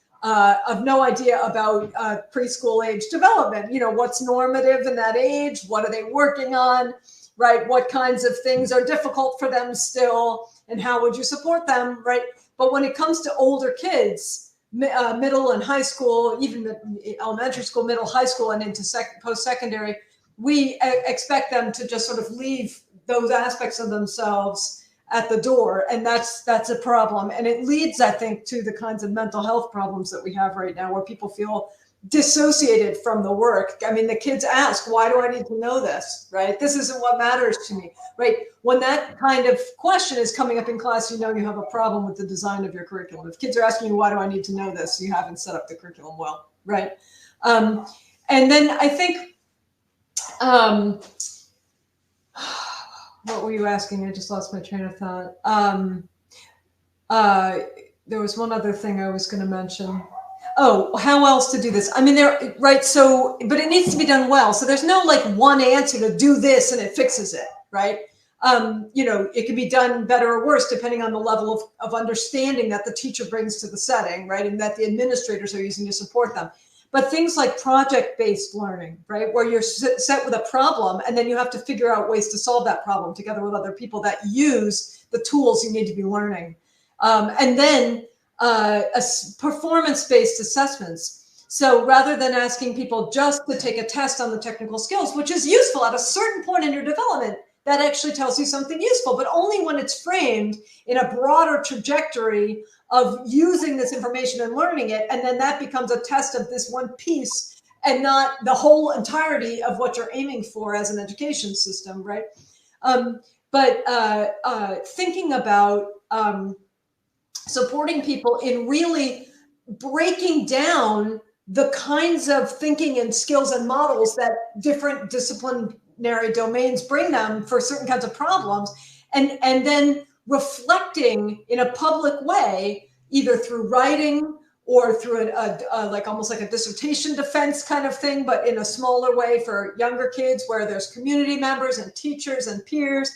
preschool age development. You know, what's normative in that age? What are they working on, right? What kinds of things are difficult for them still, and how would you support them, right? But when it comes to older kids, middle and high school, even the elementary school, middle, high school, and into post-secondary, we expect them to just sort of leave those aspects of themselves at the door. And that's a problem. And it leads, I think, to the kinds of mental health problems that we have right now, where people feel dissociated from the work. I mean, the kids ask, why do I need to know this, right? This isn't what matters to me, right? When that kind of question is coming up in class, you know you have a problem with the design of your curriculum. If kids are asking you, why do I need to know this? You haven't set up the curriculum well, right? And then I think, what were you asking? I just lost my train of thought. There was one other thing I was going to mention. Oh, how else to do this? I mean, right. So, but it needs to be done well. So there's no like one answer to do this and it fixes it, right? You know, it can be done better or worse depending on the level of understanding that the teacher brings to the setting, right? And that the administrators are using to support them. But things like project-based learning, right? Where you're set with a problem and then you have to figure out ways to solve that problem together with other people that use the tools you need to be learning. And then performance-based assessments. So rather than asking people just to take a test on the technical skills, which is useful at a certain point in your development, that actually tells you something useful, but only when it's framed in a broader trajectory of using this information and learning it. And then that becomes a test of this one piece and not the whole entirety of what you're aiming for as an education system, right? Thinking about supporting people in really breaking down the kinds of thinking and skills and models that different disciplinary domains bring them for certain kinds of problems, and then reflecting in a public way, either through writing or through like almost like a dissertation defense kind of thing, but in a smaller way for younger kids, where there's community members and teachers and peers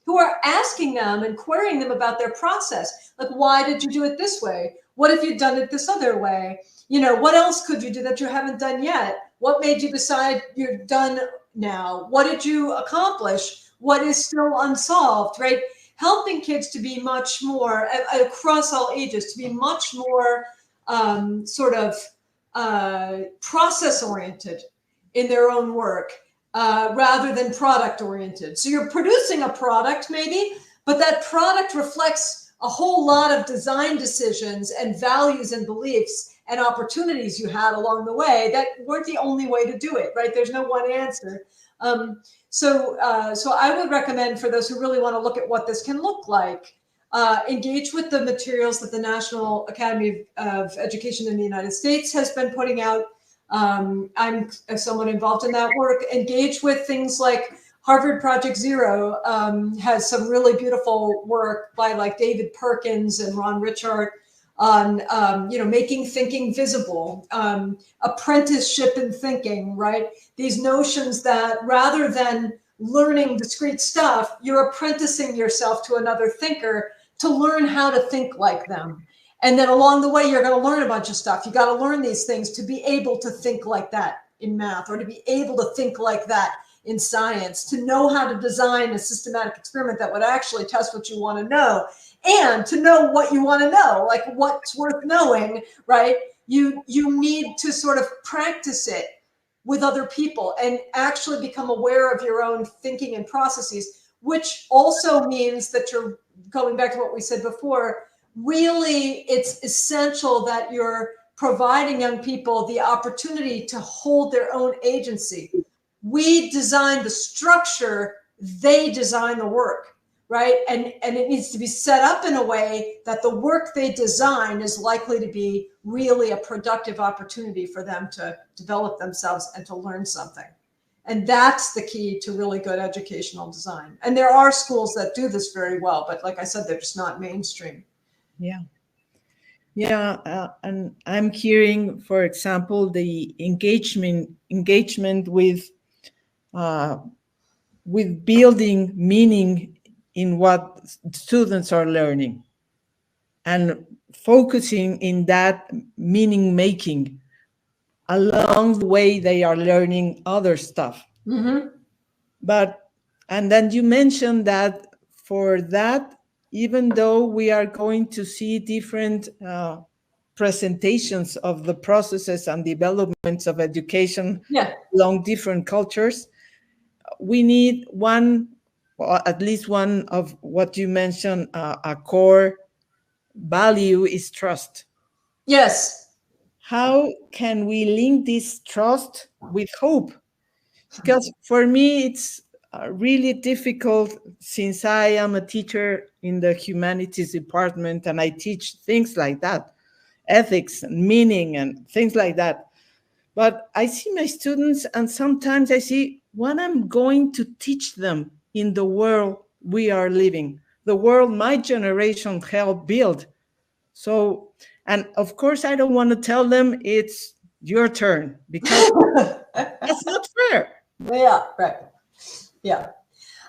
who are asking them and querying them about their process. Like, why did you do it this way? What if you'd done it this other way? You know, what else could you do that you haven't done yet? What made you decide you're done now? What did you accomplish? What is still unsolved, right? Helping kids to be much more, across all ages, to be much more process-oriented in their own work, rather than product-oriented. So you're producing a product maybe, but that product reflects a whole lot of design decisions and values and beliefs and opportunities you had along the way that weren't the only way to do it, right? There's no one answer. So I would recommend, for those who really want to look at what this can look like, engage with the materials that the National Academy of Education in the United States has been putting out. I'm somewhat involved in that work. Engage with things like Harvard Project Zero has some really beautiful work by like David Perkins and Ron Richard on making thinking visible, apprenticeship in thinking, right? These notions that rather than learning discrete stuff, you're apprenticing yourself to another thinker to learn how to think like them. And then along the way, you're going to learn a bunch of stuff. You got to learn these things to be able to think like that in math, or to be able to think like that in science, to know how to design a systematic experiment that would actually test what you want to know, and to know what you want to know, like what's worth knowing, right? You need to sort of practice it with other people and actually become aware of your own thinking and processes, which also means that you're going back to what we said before. Really, it's essential that you're providing young people the opportunity to hold their own agency. We design the structure, they design the work, right? And it needs to be set up in a way that the work they design is likely to be really a productive opportunity for them to develop themselves and to learn something. And that's the key to really good educational design. And there are schools that do this very well, but like I said, they're just not mainstream. Yeah. Yeah, and I'm hearing, for example, the engagement with building meaning in what students are learning, and focusing in that meaning making along the way they are learning other stuff. Mm-hmm. And then you mentioned that for that, even though we are going to see different presentations of the processes and developments of education along different cultures, we need one, or at least one of what you mentioned, a core value is trust. Yes. How can we link this trust with hope? Because for me, it's really difficult, since I am a teacher in the humanities department and I teach things like that, ethics and meaning and things like that. But I see my students, and sometimes I see what I'm going to teach them in the world we are living, the world my generation helped build. So, and of course, I don't want to tell them it's your turn, because that's not fair. Yeah, right. Yeah.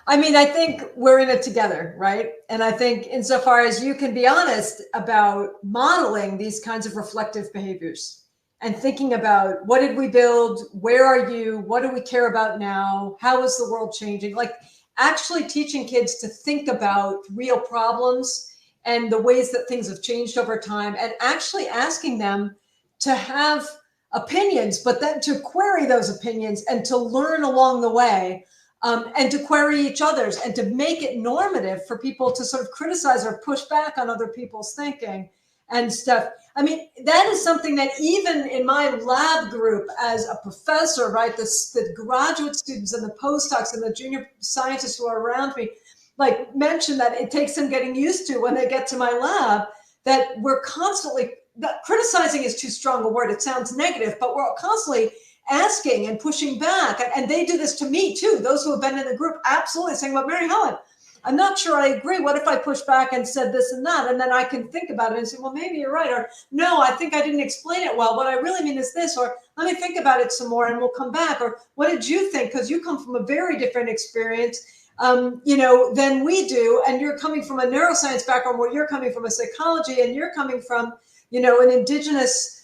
I mean, I think we're in it together, right? And I think insofar as you can be honest about modeling these kinds of reflective behaviors and thinking about what did we build? Where are you? What do we care about now? How is the world changing? Like actually teaching kids to think about real problems and the ways that things have changed over time, and actually asking them to have opinions, but then to query those opinions and to learn along the way. And to query each other's, and to make it normative for people to sort of criticize or push back on other people's thinking and stuff. I mean, that is something that even in my lab group as a professor, right, the graduate students and the postdocs and the junior scientists who are around me, like mention that it takes them getting used to when they get to my lab, that we're constantly, that criticizing is too strong a word, it sounds negative, but we're constantly asking and pushing back. And they do this to me too. Those who have been in the group absolutely saying, well, Mary Helen, I'm not sure I agree. What if I push back and said this and that? And then I can think about it and say, well, maybe you're right. Or no, I think I didn't explain it well. What I really mean is this, or let me think about it some more and we'll come back. Or what did you think? Because you come from a very different experience, than we do. And you're coming from a neuroscience background where you're coming from a psychology, and you're coming from, an indigenous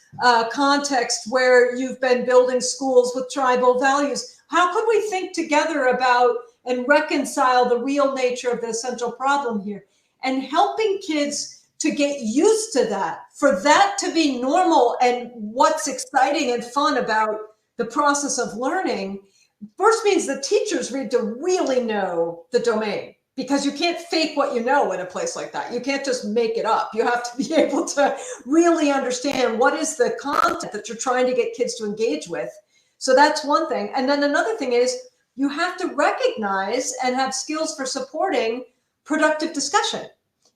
context where you've been building schools with tribal values. How could we think together about and reconcile the real nature of the essential problem here? And helping kids to get used to that, for that to be normal, and what's exciting and fun about the process of learning, first means the teachers need to really know the domain. Because you can't fake what you know in a place like that. You can't just make it up. You have to be able to really understand what is the content that you're trying to get kids to engage with. So that's one thing. And then another thing is you have to recognize and have skills for supporting productive discussion.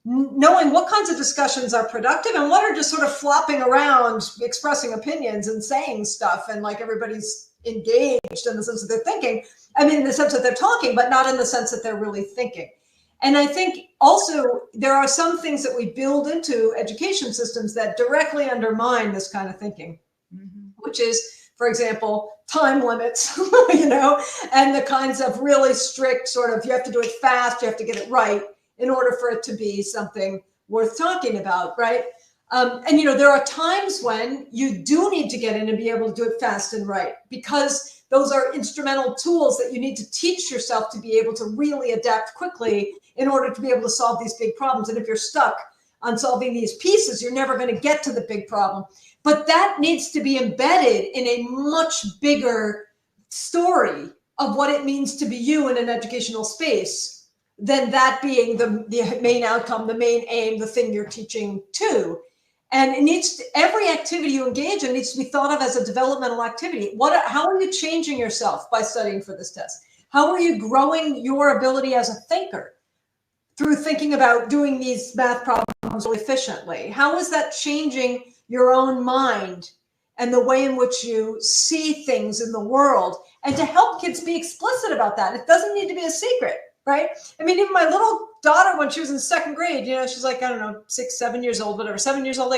Knowing what kinds of discussions are productive and what are just sort of flopping around, expressing opinions and saying stuff, and like everybody's engaged in the sense that they're thinking. I mean, in the sense that they're talking, but not in the sense that they're really thinking. And I think also there are some things that we build into education systems that directly undermine this kind of thinking, which is, for example, time limits, and the kinds of really strict sort of, you have to do it fast, you have to get it right in order for it to be something worth talking about, right? There are times when you do need to get in and be able to do it fast and right, because those are instrumental tools that you need to teach yourself to be able to really adapt quickly in order to be able to solve these big problems. And if you're stuck on solving these pieces, you're never going to get to the big problem. But that needs to be embedded in a much bigger story of what it means to be you in an educational space than that being the main outcome, the main aim, the thing you're teaching to. And it needs to, every activity you engage in needs to be thought of as a developmental activity. How are you changing yourself by studying for this test? How are you growing your ability as a thinker through thinking about doing these math problems efficiently? How is that changing your own mind and the way in which you see things in the world? And to help kids be explicit about that. It doesn't need to be a secret, right? I mean, even my little daughter, when she was in second grade, she's like, I don't know, 6, 7 years old, whatever, 7 years old.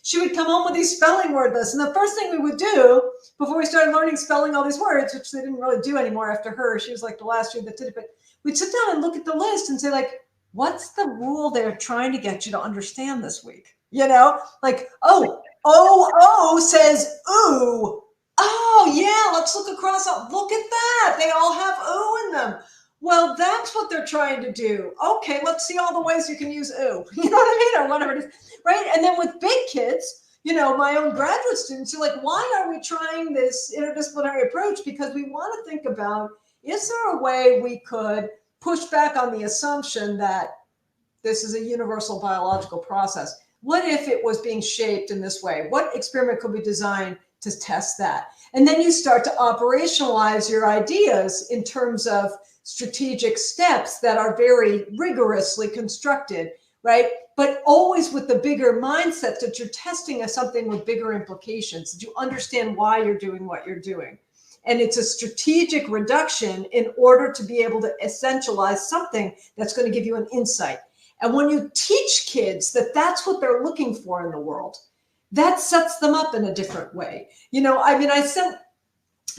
she would come home with these spelling word lists. And the first thing we would do before we started learning spelling all these words, which they didn't really do anymore after her, she was like the last year that did it, but we'd sit down and look at the list and say, like, what's the rule they're trying to get you to understand this week? You know, like, oh says ooh. Oh yeah, let's look across. Look at that. They all have ooh in them. Well, that's what they're trying to do. Okay, let's see all the ways you can use ooh. You know what I mean? Or whatever it is, right? And then with big kids, you know, my own graduate students are like, why are we trying this interdisciplinary approach? Because we want to think about, is there a way we could push back on the assumption that this is a universal biological process? What if it was being shaped in this way? What experiment could we design to test that? And then you start to operationalize your ideas in terms of strategic steps that are very rigorously constructed, right? But always with the bigger mindset that you're testing something with bigger implications, that you understand why you're doing what you're doing. And it's a strategic reduction in order to be able to essentialize something that's going to give you an insight. And when you teach kids that that's what they're looking for in the world, that sets them up in a different way. You know, I mean,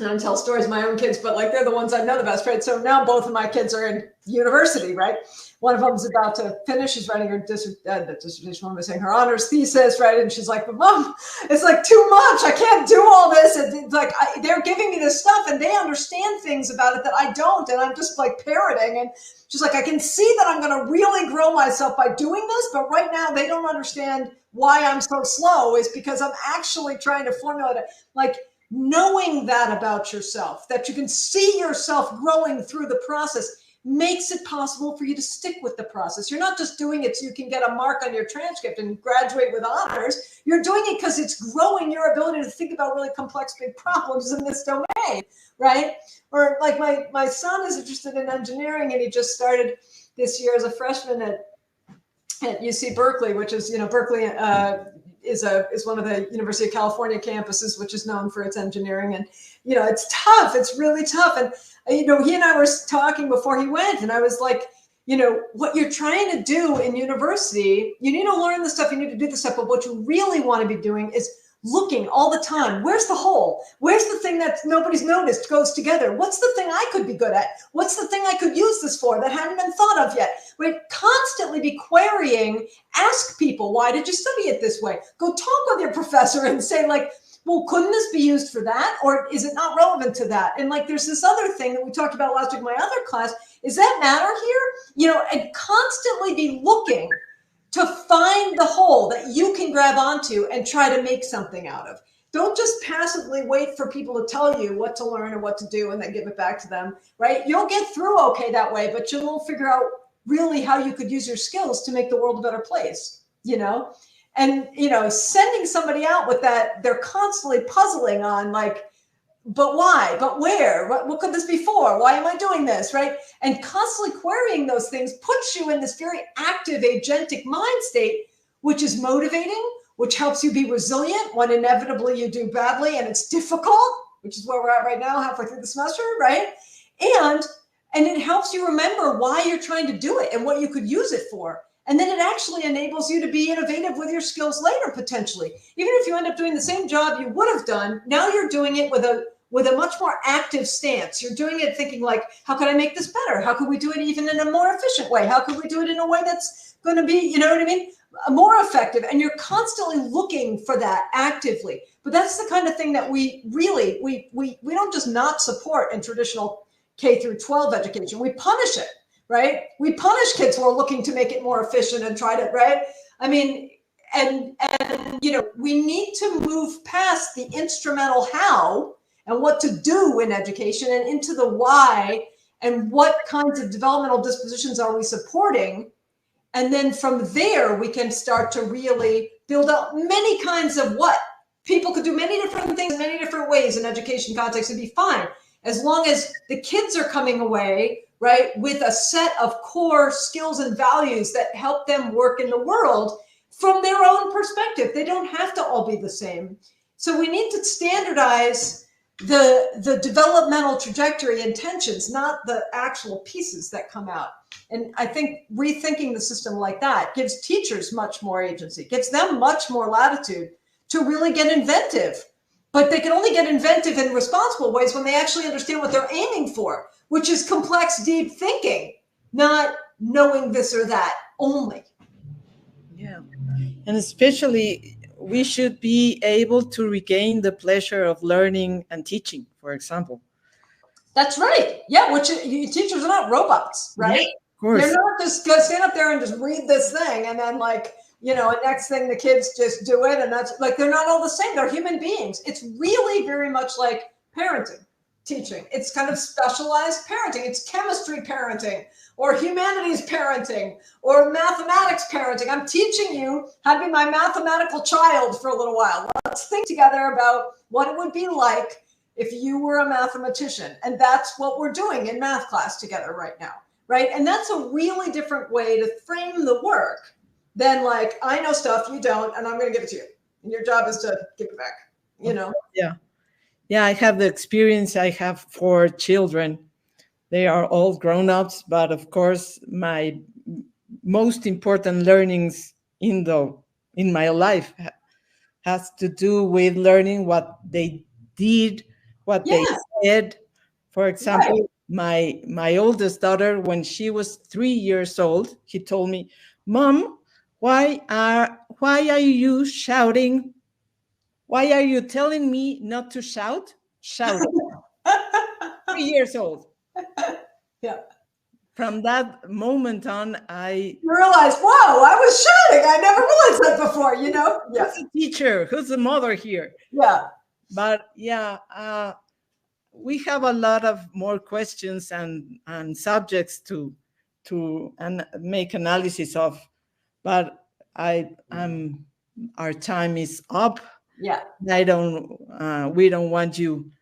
and I tell stories of my own kids, but like they're the ones I know the best, right? So now both of my kids are in university, right? One of them is about to finish. She's writing her dissertation, what am I saying, her honors thesis, right? And she's like, but Mom, it's like too much. I can't do all this. And it's like, they're giving me this stuff and they understand things about it that I don't. And I'm just like parroting. And she's like, I can see that I'm going to really grow myself by doing this. But right now they don't understand why I'm so slow is because I'm actually trying to formulate it. Like, knowing that about yourself, that you can see yourself growing through the process, makes it possible for you to stick with the process. You're not just doing it so you can get a mark on your transcript and graduate with honors. You're doing it because it's growing your ability to think about really complex, big problems in this domain, right? Or like my son is interested in engineering and he just started this year as a freshman at UC Berkeley, which is, you know, Berkeley is one of the University of California campuses, which is known for its engineering. And, you know, it's tough. It's really tough. And, you know, he and I were talking before he went, and I was like, you know, what you're trying to do in university, you need to learn the stuff, you need to do the stuff, but what you really want to be doing is looking all the time. Where's the hole? Where's the thing that nobody's noticed goes together? What's the thing I could be good at? What's the thing I could use this for that hadn't been thought of yet? Right? Constantly be querying, ask people, why did you study it this way? Go talk with your professor and say like, well, couldn't this be used for that? Or is it not relevant to that? And like, there's this other thing that we talked about last week in my other class. Is that matter here? You know, and constantly be looking to find the hole that you can grab onto and try to make something out of. Don't just passively wait for people to tell you what to learn and what to do and then give it back to them, right? You'll get through okay that way, but you won't figure out really how you could use your skills to make the world a better place, you know? And, you know, sending somebody out with that, they're constantly puzzling on like, but why? But where? What could this be for? Why am I doing this? Right? And constantly querying those things puts you in this very active agentic mind state, which is motivating, which helps you be resilient when inevitably you do badly and it's difficult, which is where we're at right now, halfway through the semester, right? And it helps you remember why you're trying to do it and what you could use it for. And then it actually enables you to be innovative with your skills later, potentially. Even if you end up doing the same job you would have done, now you're doing it with a much more active stance. You're doing it thinking like, how can I make this better? How could we do it even in a more efficient way? How could we do it in a way that's going to be, you know what I mean, more effective? And you're constantly looking for that actively. But that's the kind of thing that we don't just not support in traditional K through 12 education. We punish it, right? We punish kids who are looking to make it more efficient and try to, right? I mean, and you know, we need to move past the instrumental how and what to do in education and into the why and what kinds of developmental dispositions are we supporting. And then from there, we can start to really build up many kinds of what. People could do many different things in many different ways in education context and be fine. As long as the kids are coming away, right, with a set of core skills and values that help them work in the world from their own perspective. They don't have to all be the same. So we need to standardize the developmental trajectory intentions, not the actual pieces that come out. And I think rethinking the system like that gives teachers much more agency, gives them much more latitude to really get inventive. But they can only get inventive in responsible ways when they actually understand what they're aiming for, which is complex, deep thinking, not knowing this or that only. Yeah. And especially, we should be able to regain the pleasure of learning and teaching, for example. That's right. Yeah, which teachers are not robots, right? Yeah, of course. They're not just go stand up there and just read this thing and then like, you know, next thing the kids just do it. And that's like, they're not all the same. They're human beings. It's really very much like parenting, teaching. It's kind of specialized parenting. It's chemistry parenting or humanities parenting or mathematics parenting. I'm teaching you how to be my mathematical child for a little while. Let's think together about what it would be like if you were a mathematician. And that's what we're doing in math class together right now, right? And that's a really different way to frame the work than like, I know stuff, you don't, and I'm going to give it to you. And your job is to give it back, you know? Yeah. Yeah, I have the experience. I have 4 children. They are all grown-ups, but of course, my most important learnings in my life has to do with learning what they did, what they said. For example, my oldest daughter, when she was 3 years old, he told me, "Mom, why are you shouting? Why are you telling me not to shout? Shout." 3 years old. Yeah. From that moment on, I realized, whoa, I was shouting. I never realized that before, you know? Yeah. Who's the teacher? Who's the mother here? Yeah. But yeah, we have a lot of more questions and subjects to make analysis of, but our time is up. Yeah. We don't want you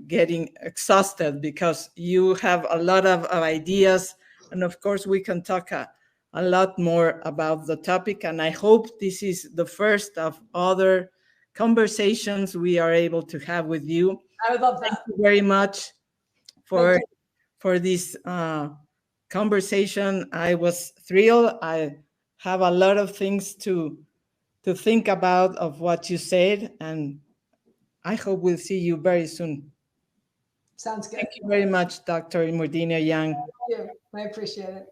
getting exhausted because you have a lot of ideas, and of course we can talk a lot more about the topic, and I hope this is the first of other conversations we are able to have with you. I would love that. Thank you very much for this conversation. I was thrilled. I have a lot of things to think about of what you said, and I hope we'll see you very soon. Sounds good. Thank you very much, Dr. Immordino-Yang. Thank you. I appreciate it.